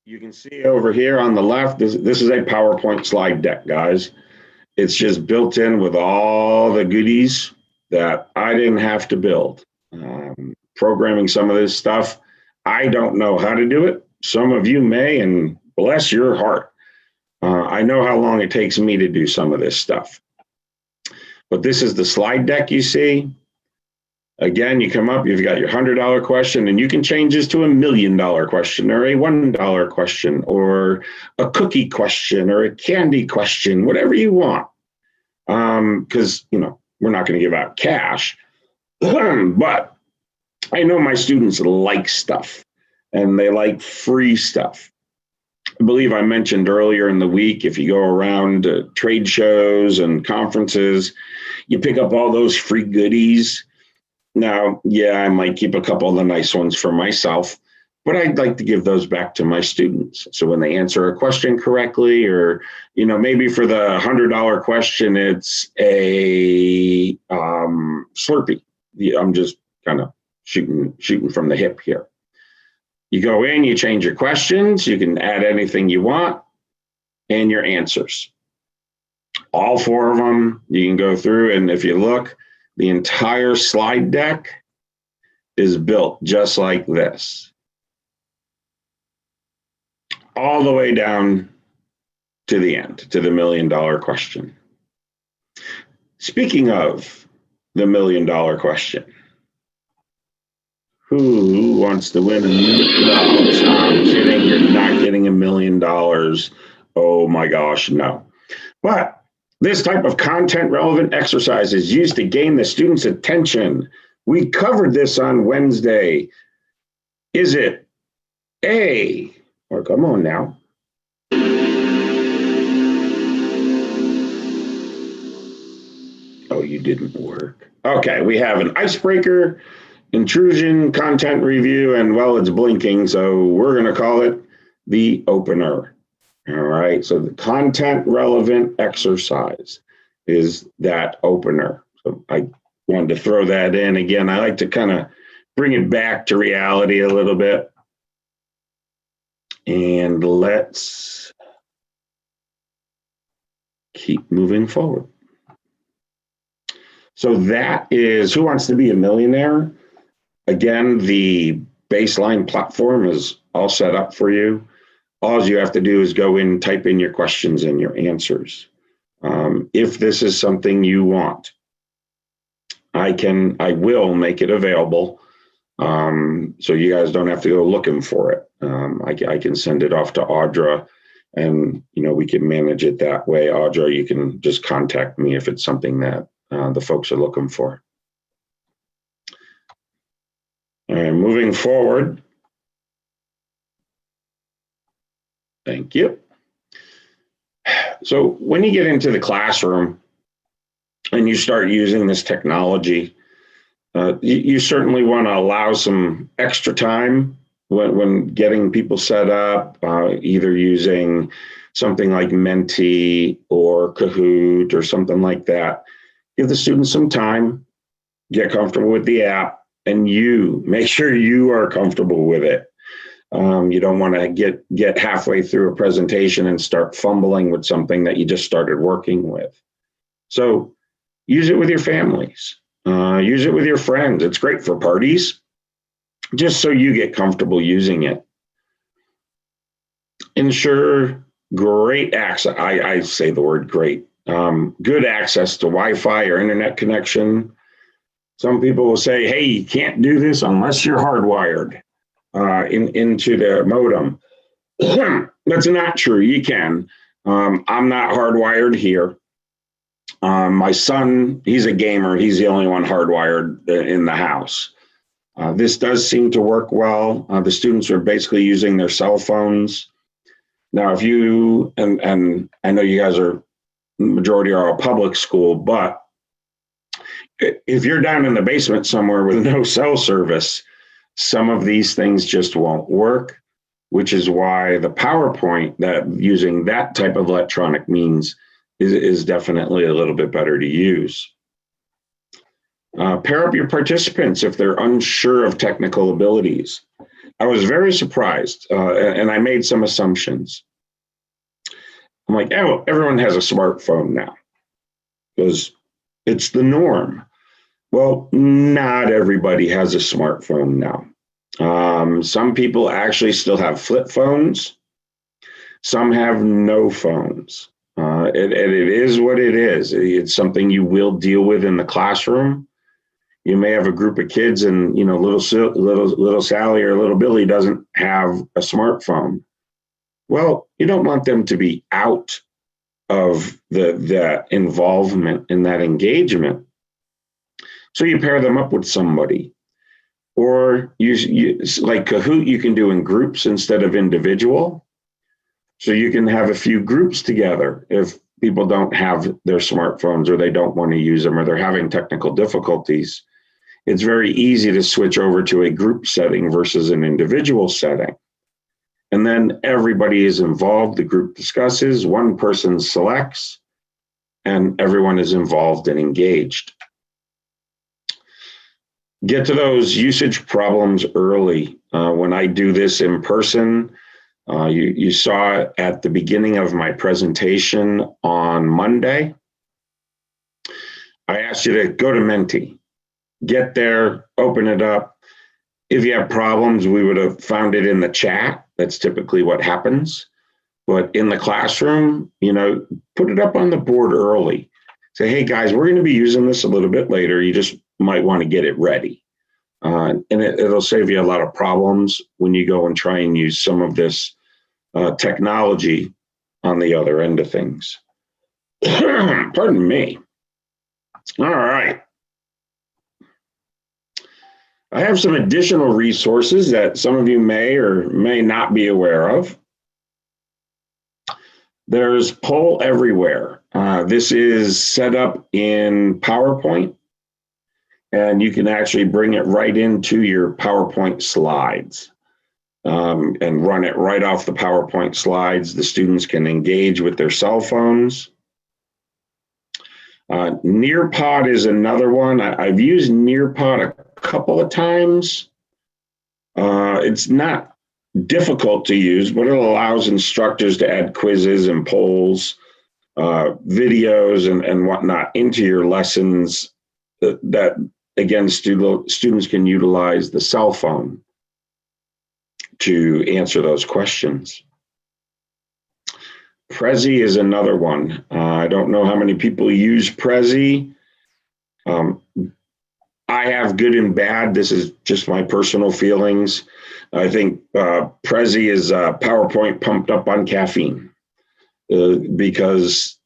you can see over here on the left. This is a PowerPoint slide deck, guys. It's just built in with all the goodies that I didn't have to build. Programming some of this stuff, I don't know how to do it. Some of you may, and bless your heart. I know how long it takes me to do some of this stuff. But this is the slide deck you see. Again, you come up, you've got your $100 question, and you can change this to $1 million question, or a $1 question, or a cookie question, or a candy question, whatever you want. Because, we're not going to give out cash. But I know my students like stuff, and they like free stuff. I believe I mentioned earlier in the week, if you go around trade shows and conferences, you pick up all those free goodies. Now, yeah, I might keep a couple of the nice ones for myself, but I'd like to give those back to my students. So when they answer a question correctly, or, maybe for the $100 question, it's a Slurpee. I'm just kind of shooting from the hip here. You go in, you change your questions, you can add anything you want, and your answers. All 4 of them, you can go through, and if you look, the entire slide deck is built just like this. All the way down to the end, to the $1 million question. Speaking of the $1 million question, who wants to win No, I'm kidding. You're not getting $1 million. Oh my gosh, no. But this type of content relevant exercise is used to gain the student's attention. We covered this on Wednesday. Is it A, or come on now. Oh, you didn't work. Okay, we have an icebreaker, intrusion, content review, and well, it's blinking, so we're going to call it the opener. All right, so the content relevant exercise is that opener. So I wanted to throw that in again. I like to kind of bring it back to reality a little bit. And let's keep moving forward. So that is Who Wants to Be a Millionaire? Again, the baseline platform is all set up for you. All you have to do is go in, type in your questions and your answers. If this is something you want, I will make it available. So you guys don't have to go looking for it. I can send it off to Audra, and we can manage it that way. Audra, you can just contact me if it's something that the folks are looking for. All right, moving forward. Thank you. So when you get into the classroom and you start using this technology, you certainly want to allow some extra time when getting people set up, either using something like Menti or Kahoot or something like that. Give the students some time, get comfortable with the app, and you make sure you are comfortable with it. You don't want to get halfway through a presentation and start fumbling with something that you just started working with. So use it with your families. Use it with your friends. It's great for parties, just so you get comfortable using it. Ensure great access. I say the word great. Good access to Wi-Fi or internet connection. Some people will say, hey, you can't do this unless you're hardwired into the modem. That's not true. You can. I'm not hardwired here. My son, he's a gamer. He's the only one hardwired in the house. This does seem to work well. The students are basically using their cell phones. Now, if you, and I know you guys are, the majority are a public school, but if you're down in the basement somewhere with no cell service, some of these things just won't work, which is why the PowerPoint, that using that type of electronic means is definitely a little bit better to use. Pair up your participants if they're unsure of technical abilities. I was very surprised, and I made some assumptions. I'm like, oh, everyone has a smartphone now because it's the norm. Well, not everybody has a smartphone now. Some people actually still have flip phones. Some have no phones. It is what it is. It's something you will deal with in the classroom. You may have a group of kids, and little Sally or little Billy doesn't have a smartphone. Well, you don't want them to be out of the involvement in that engagement. So you pair them up with somebody, or you like Kahoot, you can do in groups instead of individual. So you can have a few groups together if people don't have their smartphones or they don't want to use them or they're having technical difficulties. it's very easy to switch over to a group setting versus an individual setting. And then everybody is involved. The group discusses, one person selects, and everyone is involved and engaged. Get to those usage problems early. When I do this in person, you saw it at the beginning of my presentation on Monday. I asked you to go to Menti, get there, open it up. If you have problems, we would have found it in the chat. That's typically what happens. But in the classroom, put it up on the board early. Say, hey guys, we're going to be using this a little bit later. You just might want to get it ready. And it'll save you a lot of problems when you go and try and use some of this technology on the other end of things. Pardon me. All right. I have some additional resources that some of you may or may not be aware of. There's Poll Everywhere. This is set up in PowerPoint, and you can actually bring it right into your PowerPoint slides and run it right off the PowerPoint slides. The students can engage with their cell phones. Nearpod is another one. I've used Nearpod a couple of times. It's not difficult to use, but it allows instructors to add quizzes and polls, videos and whatnot into your lessons that again, students can utilize the cell phone to answer those questions. Prezi is another one. I don't know how many people use Prezi. I have good and bad. This is just my personal feelings. I think Prezi is PowerPoint pumped up on caffeine because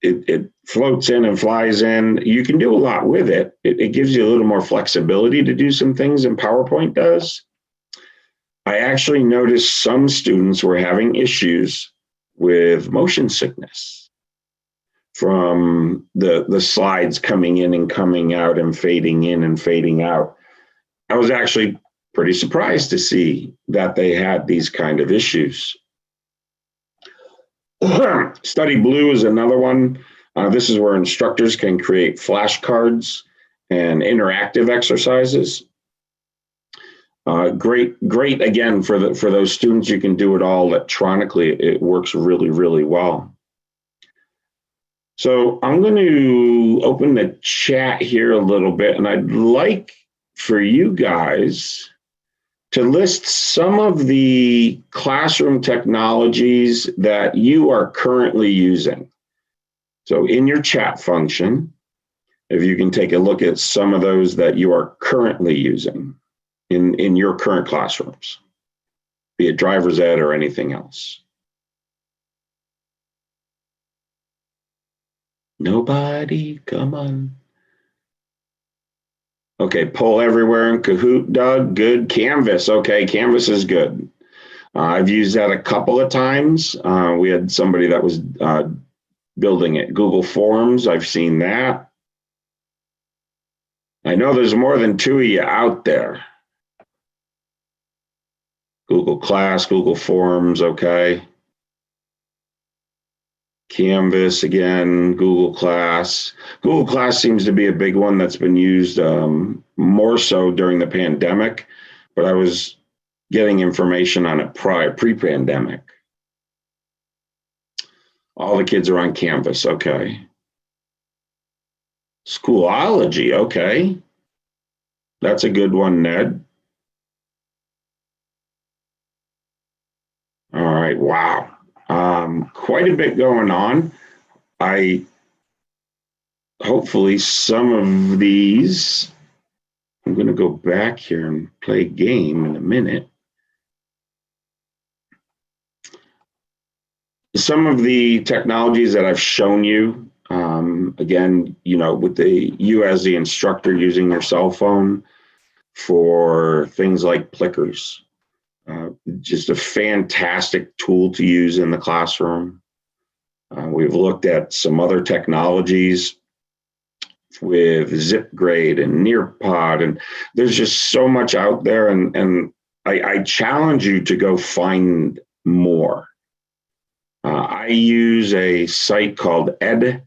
it floats in and flies in. You can do a lot with it. It gives you a little more flexibility to do some things than PowerPoint does. I actually noticed some students were having issues with motion sickness from the slides coming in and coming out and fading in and fading out. I was actually pretty surprised to see that they had these kind of issues. Study Blue is another one. This is where instructors can create flashcards and interactive exercises. Great again for those students. You can do it all electronically. It works really, really well. So I'm going to open the chat here a little bit, and I'd like for you guys to list some of the classroom technologies that you are currently using. So in your chat function, if you can take a look at some of those that you are currently using in your current classrooms, be it driver's ed or anything else. Nobody, come on. Okay, Poll Everywhere and Kahoot, Doug, good. Canvas, okay, Canvas is good. I've used that a couple of times. We had somebody that was building it. Google Forms, I've seen that. I know there's more than two of you out there. Google Class, Google Forms, okay. Canvas again, Google Class. Google Class seems to be a big one that's been used more so during the pandemic, but I was getting information on it pre-pandemic. All the kids are on Canvas, okay. Schoolology, okay. That's a good one, Ned. All right, wow. Quite a bit going on. Hopefully some of these, I'm going to go back here and play a game in a minute. Some of the technologies that I've shown you, again, with you as the instructor using your cell phone for things like Plickers. Just a fantastic tool to use in the classroom. We've looked at some other technologies with ZipGrade and Nearpod, and there's just so much out there, and I challenge you to go find more. I use a site called edtech.com,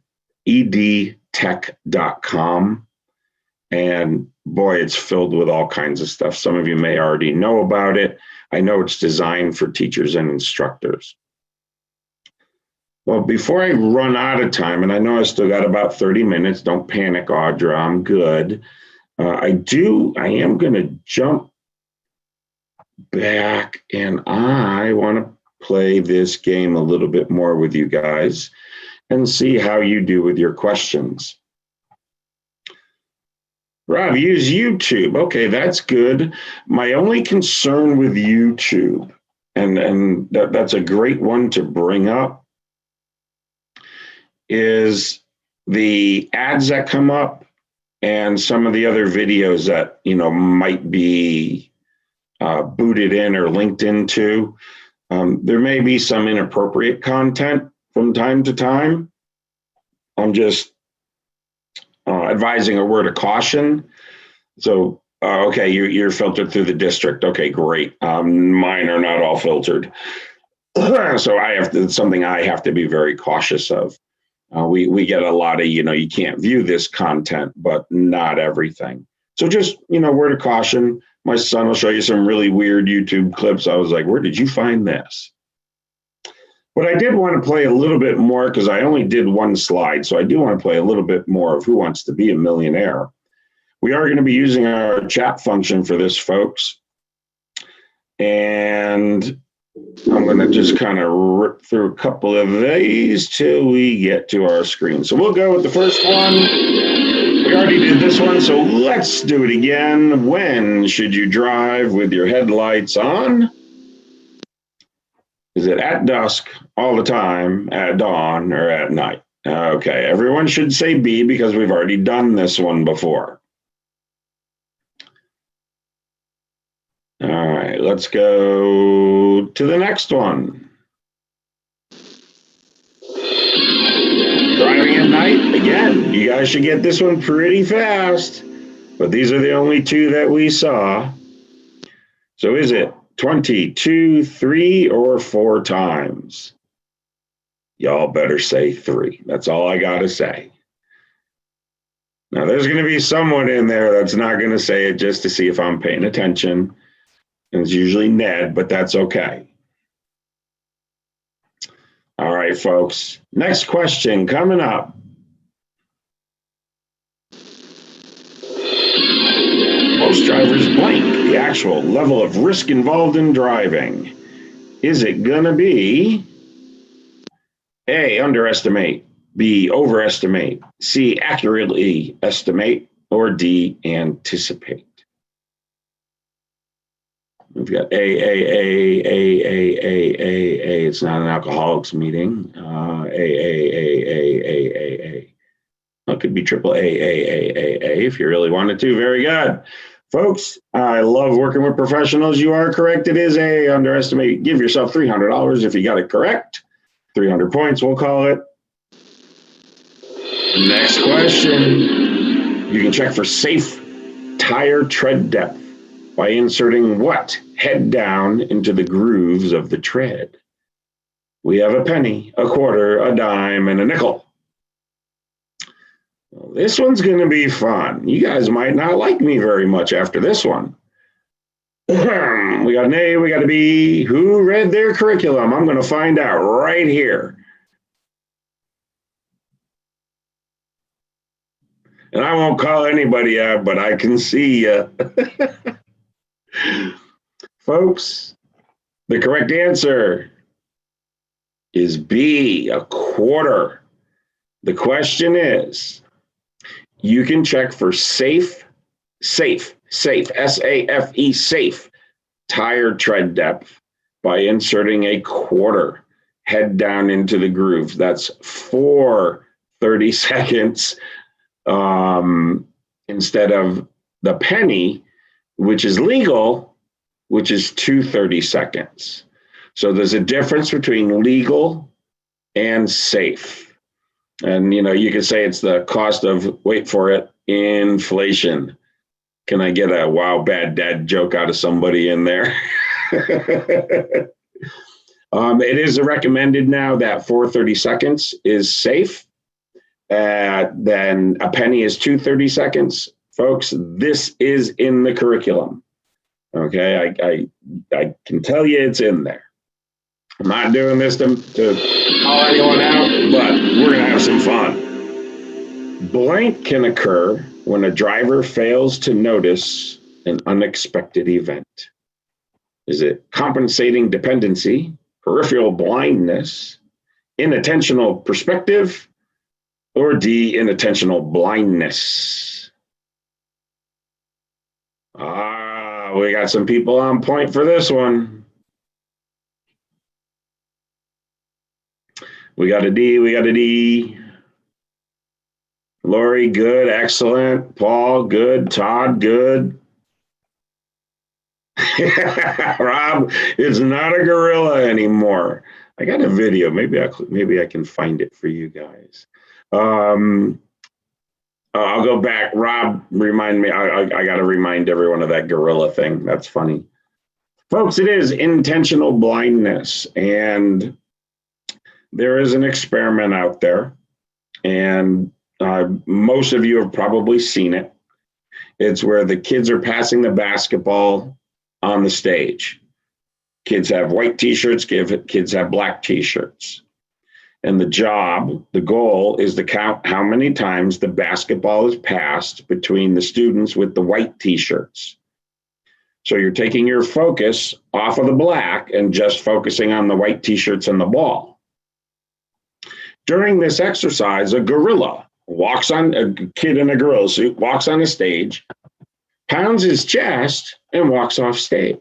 and boy, it's filled with all kinds of stuff. Some of you may already know about it. I know it's designed for teachers and instructors. Well, before I run out of time, and I know I still got about 30 minutes, don't panic, Audra, I'm good. I am going to jump back, and I want to play this game a little bit more with you guys and see how you do with your questions. Rob, use YouTube. Okay, that's good. My only concern with YouTube, and that's a great one to bring up, is the ads that come up and some of the other videos that, might be booted in or linked into. There may be some inappropriate content from time to time. I'm just advising a word of caution. So, okay, you're filtered through the district. Okay, great. Mine are not all filtered. So it's something I have to be very cautious of. We get a lot of, you can't view this content, but not everything. So just, word of caution. My son will show you some really weird YouTube clips. I was like, where did you find this? But I did want to play a little bit more because I only did one slide. So I do want to play a little bit more of Who Wants to Be a Millionaire. We are going to be using our chat function for this, folks. And I'm going to just kind of rip through a couple of these till we get to our screen. So we'll go with the first one. We already did this one, so let's do it again. When should you drive with your headlights on? Is it at dusk, all the time, at dawn, or at night? Okay, everyone should say B because we've already done this one before. All right, let's go to the next one. Driving at night, again, you guys should get this one pretty fast, but these are the only two that we saw. So is it 22, 3, or 4 times? Y'all better say 3. That's all I got to say. Now, there's going to be someone in there that's not going to say it just to see if I'm paying attention. And it's usually Ned, but that's okay. All right, folks. Next question coming up. Most drivers blank the actual level of risk involved in driving. Is it going to be A, underestimate, B, overestimate, C, accurately estimate, or D, anticipate? We've got A. It's not an alcoholics meeting. A. It could be triple A if you really wanted to. Very good. Folks, I love working with professionals. You are correct. It is A, underestimate. Give yourself $300 if you got it correct. 300 points, we'll call it. Next question. You can check for safe tire tread depth by inserting what? Head down into the grooves of the tread. We have a penny, a quarter, a dime, and a nickel. Well, this one's going to be fun. You guys might not like me very much after this one. We got an A, we got a B. Who read their curriculum? I'm going to find out right here. And I won't call anybody out, but I can see you. Folks, the correct answer is B, a quarter. The question is, you can check for safe, S-A-F-E, safe tire tread depth by inserting a quarter head down into the groove. That's 4 30 seconds instead of the penny, which is legal, which is 2 30 seconds. So there's a difference between legal and safe. And, you could say it's the cost of, wait for it, inflation. Can I get a wow, bad dad joke out of somebody in there? It is recommended now that 4 seconds is safe. Then a penny is 2 30-seconds. Folks, this is in the curriculum. Okay, I can tell you it's in there. I'm not doing this to call anyone out, but we're going to have some fun. Blank can occur when a driver fails to notice an unexpected event. Is it compensating dependency, peripheral blindness, inattentional perspective, or D, inattentional blindness? We got some people on point for this one. We got a D. Lori, good, excellent. Paul, good. Todd, good. Rob, it's not a gorilla anymore. I got a video. Maybe I can find it for you guys. I'll go back. Rob, remind me. I got to remind everyone of that gorilla thing. That's funny. Folks, it is intentional blindness. And there is an experiment out there. And most of you have probably seen it. It's where the kids are passing the basketball on the stage. Kids have white t-shirts, kids have black t-shirts. And the goal is to count how many times the basketball is passed between the students with the white t-shirts. So you're taking your focus off of the black and just focusing on the white t-shirts and the ball. During this exercise, a kid in a gorilla suit walks on the stage, pounds his chest, and walks off stage.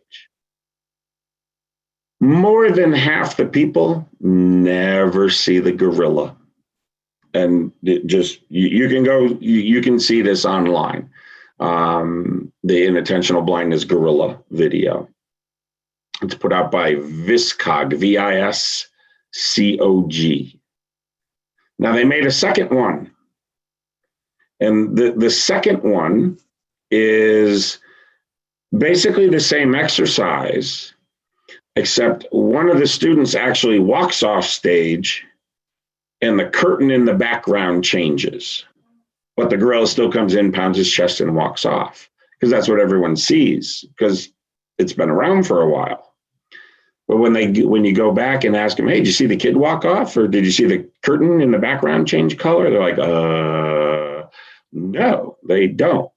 More than half the people never see the gorilla. And you can see this online. The inattentional blindness gorilla video. It's put out by Viscog, VISCOG. Now they made a second one. And the second one is basically the same exercise, except one of the students actually walks off stage and the curtain in the background changes. But the gorilla still comes in, pounds his chest, and walks off, because that's what everyone sees, because it's been around for a while. But when you go back and ask them, hey, did you see the kid walk off, or did you see the curtain in the background change color? They're like, no, they don't.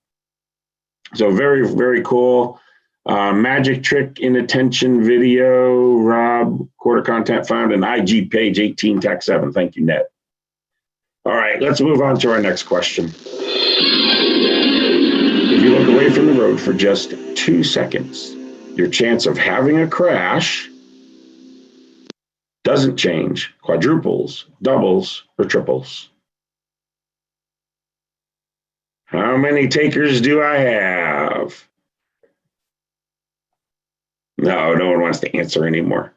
So very, very cool. Magic trick inattention video, Rob, quarter content found in IG page 18, tech 7. Thank you, Ned. All right, let's move on to our next question. If you look away from the road for just 2 seconds, your chance of having a crash doesn't change, quadruples, doubles, or triples. How many takers do I have? No one wants to answer anymore.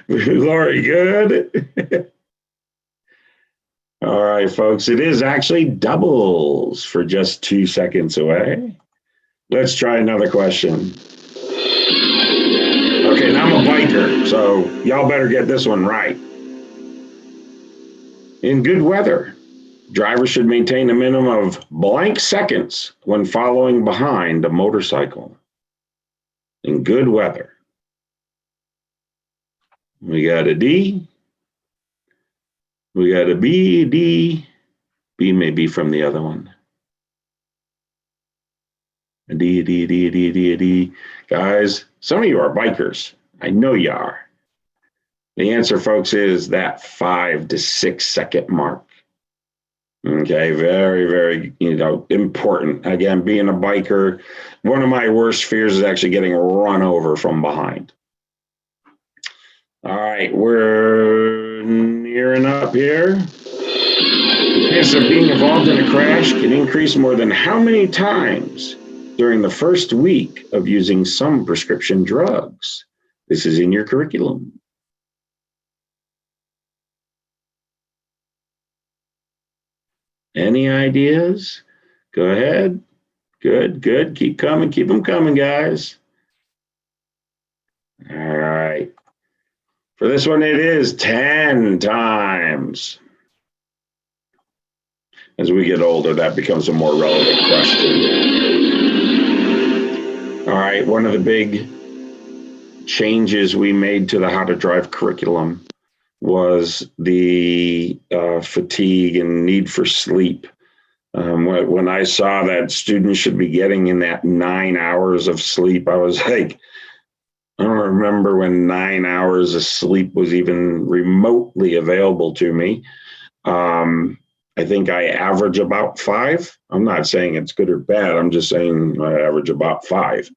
Lori, good? All right, folks, it is actually doubles for just 2 seconds away. Let's try another question. Okay, now I'm a biker, so y'all better get this one right. In good weather, drivers should maintain a minimum of blank seconds when following behind a motorcycle. In good weather. We got a D. We got a B, D. B may be from the other one. A D, D, D, D, D, D. Guys, some of you are bikers. I know you are. The answer, folks, is that 5 to 6 second mark. Okay, very, very, important. Again, being a biker, one of my worst fears is actually getting run over from behind. All right, we're nearing up here. The chance of being involved in a crash can increase more than how many times during the first week of using some prescription drugs? This is in your curriculum. Any ideas? Go ahead. Good, good. Keep coming. Keep them coming, guys. All right. For this one, it is 10 times. As we get older, that becomes a more relevant question. All right. One of the big changes we made to the How to Drive curriculum was the fatigue and need for sleep. When I saw that students should be getting in that 9 hours of sleep, I was like, I don't remember when 9 hours of sleep was even remotely available to me. I think I average about 5. I'm not saying it's good or bad. I'm just saying I average about 5.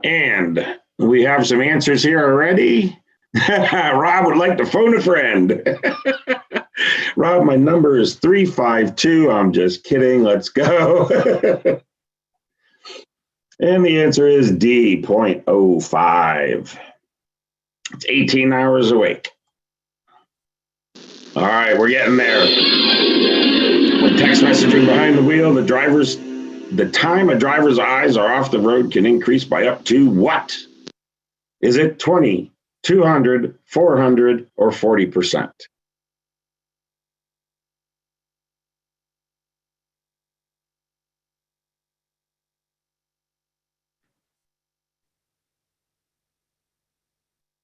And we have some answers here already. Rob would like to phone a friend. Rob, my number is 352. I'm just kidding. Let's go. And the answer is D, 0.05. It's 18 hours awake. All right, we're getting there. When text messaging behind the wheel, the time a driver's eyes are off the road can increase by up to what? Is it 20, 200, 400, or 40%?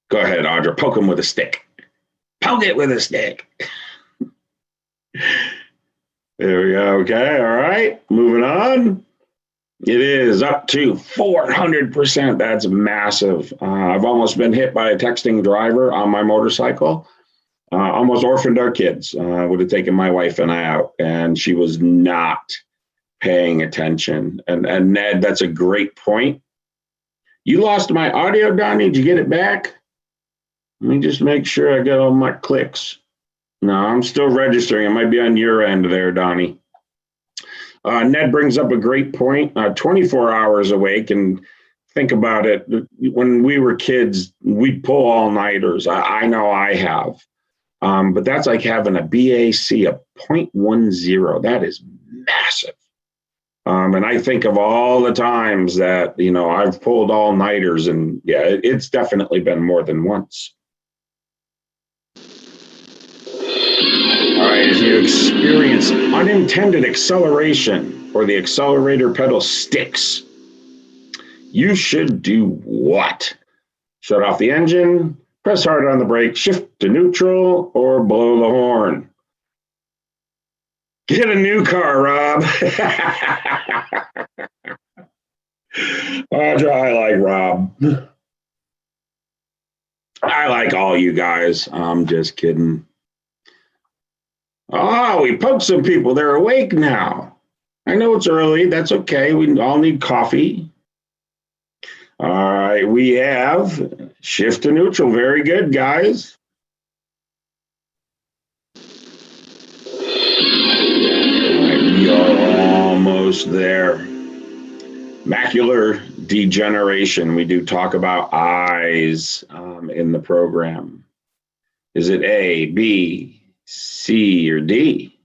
Go ahead, Audra, poke him with a stick. Poke it with a stick. There we go. Okay, all right, moving on. It is up to 400%. That's massive. I've almost been hit by a texting driver on my motorcycle. Almost orphaned our kids. Would have taken my wife and I out, and she was not paying attention. And Ned, that's a great point. You lost my audio, Donnie. Did you get it back? Let me just make sure I got all my clicks. No, I'm still registering. It might be on your end there, Donnie. Ned brings up a great point. 24 hours awake, and think about it. When we were kids, we'd pull all-nighters. I know I have. But that's like having a BAC of 0.10. That is massive. And I think of all the times that, I've pulled all-nighters, and yeah, it's definitely been more than once. All right, as you experience unintended acceleration or the accelerator pedal sticks, you should do what? Shut off the engine, press hard on the brake, shift to neutral, or blow the horn. Get a new car, Rob. Audra, I like Rob. I like all you guys. I'm just kidding. Oh, we poked some people. They're awake now. I know it's early. That's okay. We all need coffee. All right, we have shift to neutral. Very good, guys. All right, we are almost there. Macular degeneration. We do talk about eyes in the program. Is it A, B, C, or D?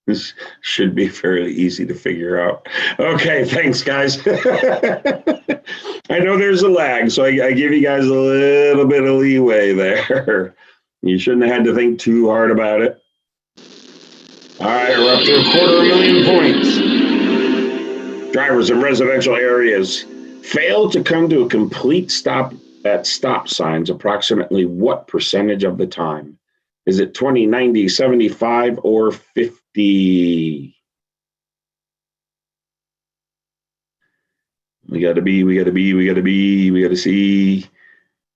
This should be fairly easy to figure out. Okay, thanks, guys. I know there's a lag, so I give you guys a little bit of leeway there. You shouldn't have had to think too hard about it. All right, we're up to 250,000 points. Drivers in residential areas fail to come to a complete stop at stop signs approximately what percentage of the time? Is it 20, 90, 75, or 50? We got to see.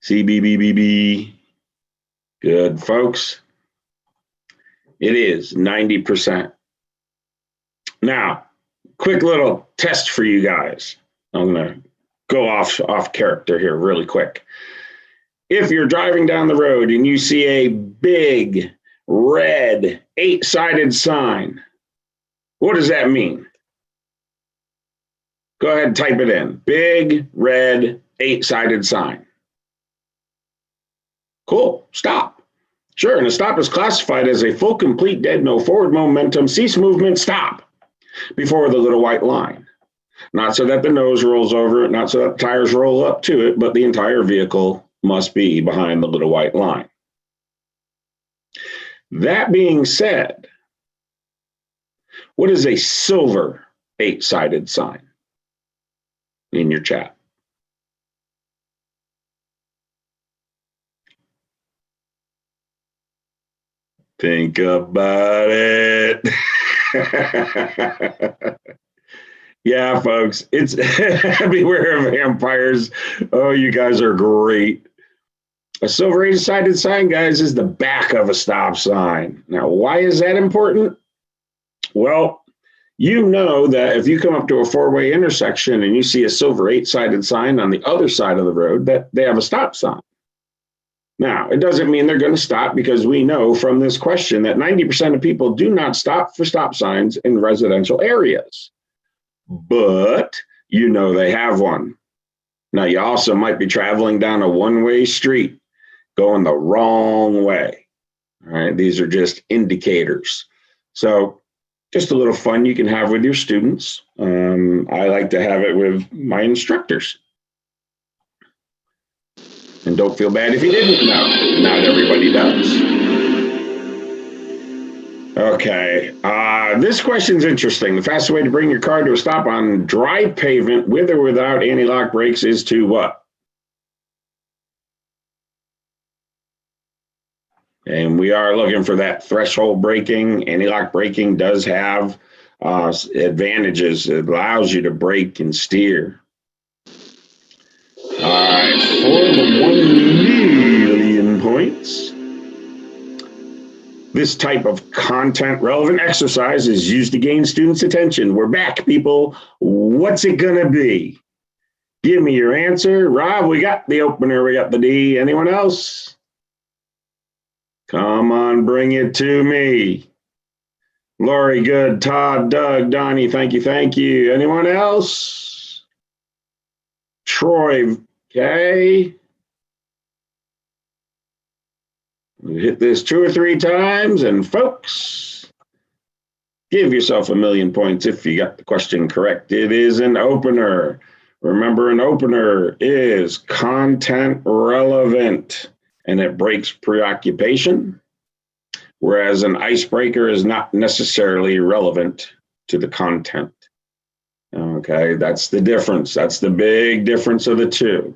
C, B, B, B, B. Good, folks. It is 90%. Now, quick little test for you guys. I'm going to go off character here really quick. If you're driving down the road and you see a big red 8-sided sign, what does that mean? Go ahead and type it in. Big red 8-sided sign. Cool. Stop. Sure. And a stop is classified as a full, complete, dead, no forward momentum, cease movement, stop before the little white line. Not so that the nose rolls over it, not so that the tires roll up to it, but the entire vehicle must be behind the little white line. That being said, what is a silver 8-sided sign in your chat? Think about it. Yeah, folks, it's beware of vampires. Oh, you guys are great. A silver 8-sided sign, guys, is the back of a stop sign. Now, why is that important? Well, you know that if you come up to a 4-way intersection and you see a silver 8-sided sign on the other side of the road, that they have a stop sign. Now, it doesn't mean they're going to stop, because we know from this question that 90% of people do not stop for stop signs in residential areas. But you know they have one. Now, you also might be traveling down a one-way street going the wrong way. All right, these are just indicators. So just a little fun you can have with your students. I like to have it with my instructors. And don't feel bad if you didn't know. Not everybody does. Okay, this question's interesting. The fastest way to bring your car to a stop on dry pavement with or without anti-lock brakes is to what? And we are looking for that threshold braking. Anti-lock braking does have advantages. It allows you to brake and steer. All right, for the 1,000,000 points. This type of content relevant exercise is used to gain students' attention. We're back, people. What's it gonna be? Give me your answer. Rob, we got the opener, we got the D. Anyone else? Come on, bring it to me. Lori, good. Todd, Doug, Donnie, thank you, thank you. Anyone else? Troy, okay. We hit this 2 or 3 times, and folks, give yourself 1,000,000 points if you got the question correct. It is an opener. Remember, an opener is content relevant, and it breaks preoccupation, whereas an icebreaker is not necessarily relevant to the content. Okay, that's the difference. That's the big difference of the two.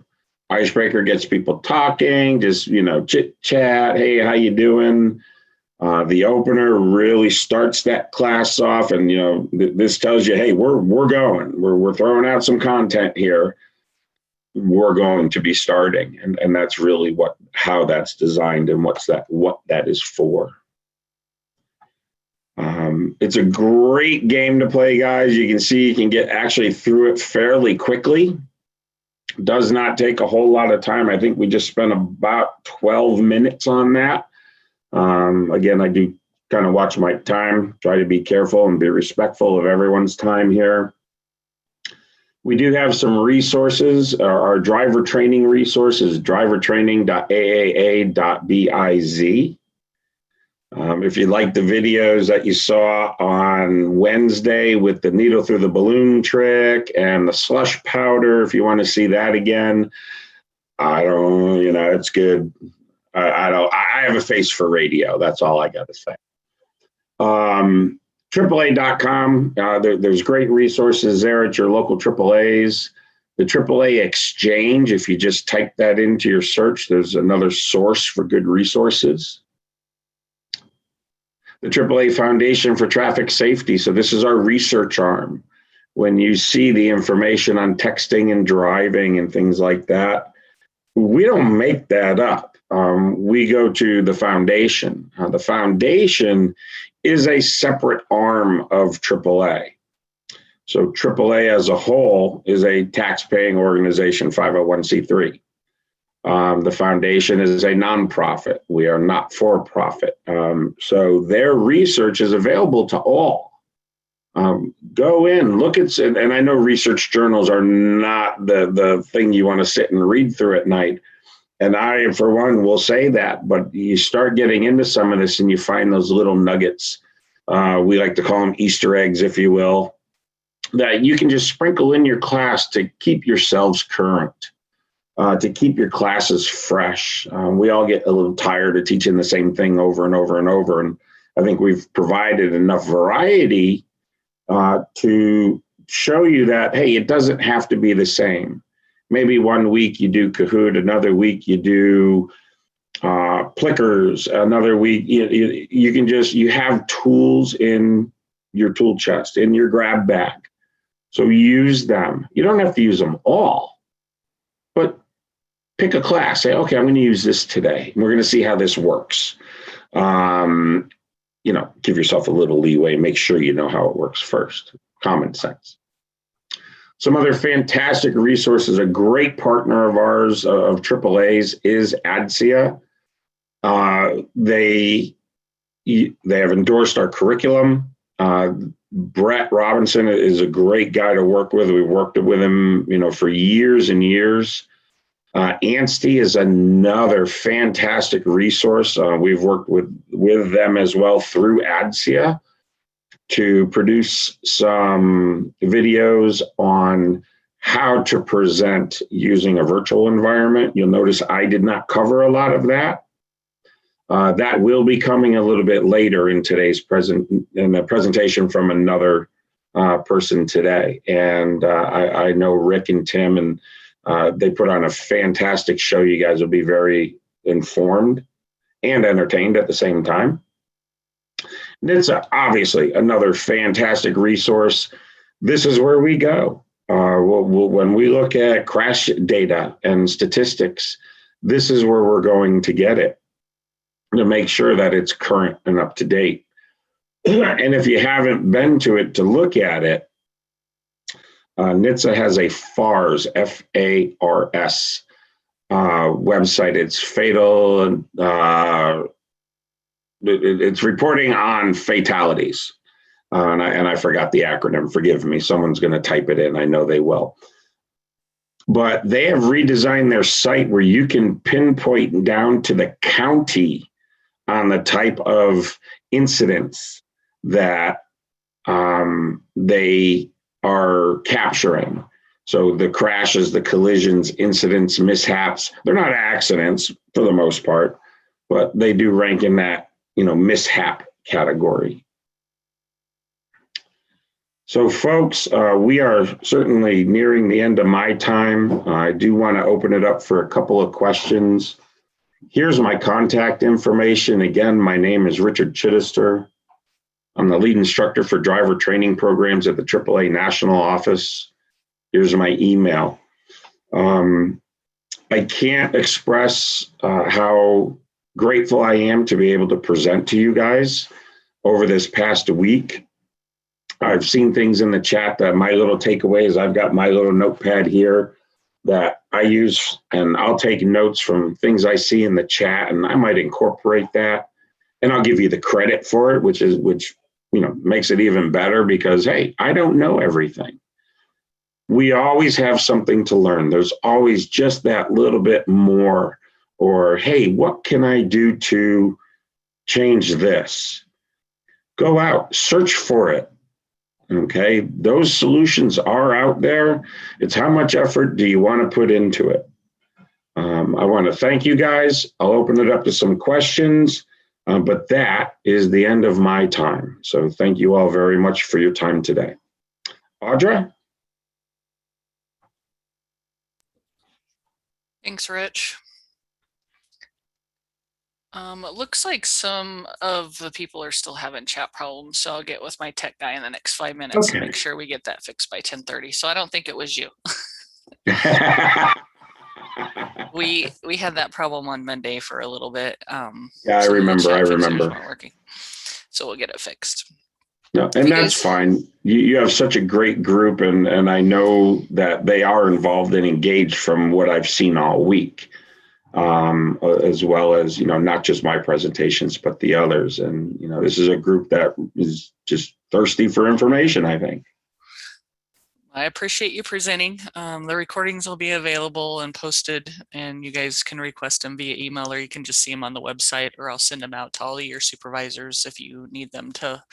Icebreaker gets people talking, just, chit chat. Hey, how you doing? The opener really starts that class off, and this tells you, hey, we're going. We're throwing out some content here. We're going to be starting, and that's really how that's designed and what that is for. It's a great game to play, guys. You can see you can get actually through it fairly quickly. Does not take a whole lot of time. I think we just spent about 12 minutes on that. Again, I do kind of watch my time, try to be careful and be respectful of everyone's time here. We do have some resources. Our driver training resources, drivertraining.aaa.biz. If you like the videos that you saw on Wednesday with the needle through the balloon trick and the slush powder, if you want to see that again, it's good. I have a face for radio. That's all I got to say. AAA.com. There's great resources there at your local AAAs. The AAA Exchange, if you just type that into your search, there's another source for good resources. The AAA Foundation for Traffic Safety. So this is our research arm. When you see the information on texting and driving and things like that, we don't make that up. We go to the foundation. The foundation is a separate arm of AAA. So AAA as a whole is a tax-paying organization, 501c3. The foundation is a nonprofit. We are not for profit. So their research is available to all. Go in, look at, and I know research journals are not the thing you want to sit and read through at night, And I, for one, will say that, but you start getting into some of this and you find those little nuggets. We like to call them Easter eggs, if you will, that you can just sprinkle in your class to keep yourselves current, to keep your classes fresh. We all get a little tired of teaching the same thing over and over and over. And I think we've provided enough variety to show you that, hey, it doesn't have to be the same. Maybe one week you do Kahoot, another week you do Plickers, another week you can just, you have tools in your tool chest, in your grab bag. So use them. You don't have to use them all, but pick a class. Say, okay, I'm going to use this today. We're going to see how this works. Give yourself a little leeway. Make sure you know how it works first. Common sense. Some other fantastic resources. A great partner of ours, of AAA's, is ADSIA. They have endorsed our curriculum. Brett Robinson is a great guy to work with. We worked with him, for years and years. ANSTI is another fantastic resource. We've worked with them as well through ADSIA to produce some videos on how to present using a virtual environment. You'll notice I did not cover a lot of that. That will be coming a little bit later in today's presentation from another person today. And I know Rick and Tim, and they put on a fantastic show. You guys will be very informed and entertained at the same time. It's obviously another fantastic resource. This is where we go. When we look at crash data and statistics, this is where we're going to get it to make sure that it's current and up to date. And if you haven't been to it to look at it, NHTSA has a FARS, F-A-R-S website. It's fatal and it's reporting on fatalities. And I forgot the acronym. Forgive me. Someone's going to type it in. I know they will. But they have redesigned their site where you can pinpoint down to the county on the type of incidents that they are capturing. So the crashes, the collisions, incidents, mishaps, they're not accidents for the most part, but they do rank in that, mishap category. So folks, we are certainly nearing the end of my time. I do want to open it up for a couple of questions. Here's my contact information. Again, my name is Richard Chidester. I'm the lead instructor for driver training programs at the AAA National Office. Here's my email. I can't express how grateful I am to be able to present to you guys over this past week. I've seen things in the chat that my little takeaways, I've got my little notepad here that I use, and I'll take notes from things I see in the chat, and I might incorporate that, and I'll give you the credit for it, which makes it even better because, hey, I don't know everything. We always have something to learn. There's always just that little bit more, or, hey, what can I do to change this? Go out, search for it. Okay, those solutions are out there. It's how much effort do you want to put into it? I want to thank you guys. I'll open it up to some questions, but that is the end of my time. So thank you all very much for your time today. Audra? Thanks, Rich. It looks like some of the people are still having chat problems, so I'll get with my tech guy in the next 5 minutes and make sure we get that fixed by 10:30. So I don't think it was you. We had that problem on Monday for a little bit. Yeah, I remember. Not working. So we'll get it fixed. No, and that's fine. You have such a great group, and I know that they are involved and engaged from what I've seen all week. As well as, not just my presentations, but the others. And, this is a group that is just thirsty for information, I think. I appreciate you presenting. The recordings will be available and posted, and you guys can request them via email, or you can just see them on the website, or I'll send them out to all of your supervisors if you need them to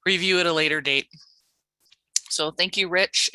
review at a later date. So thank you, Rich.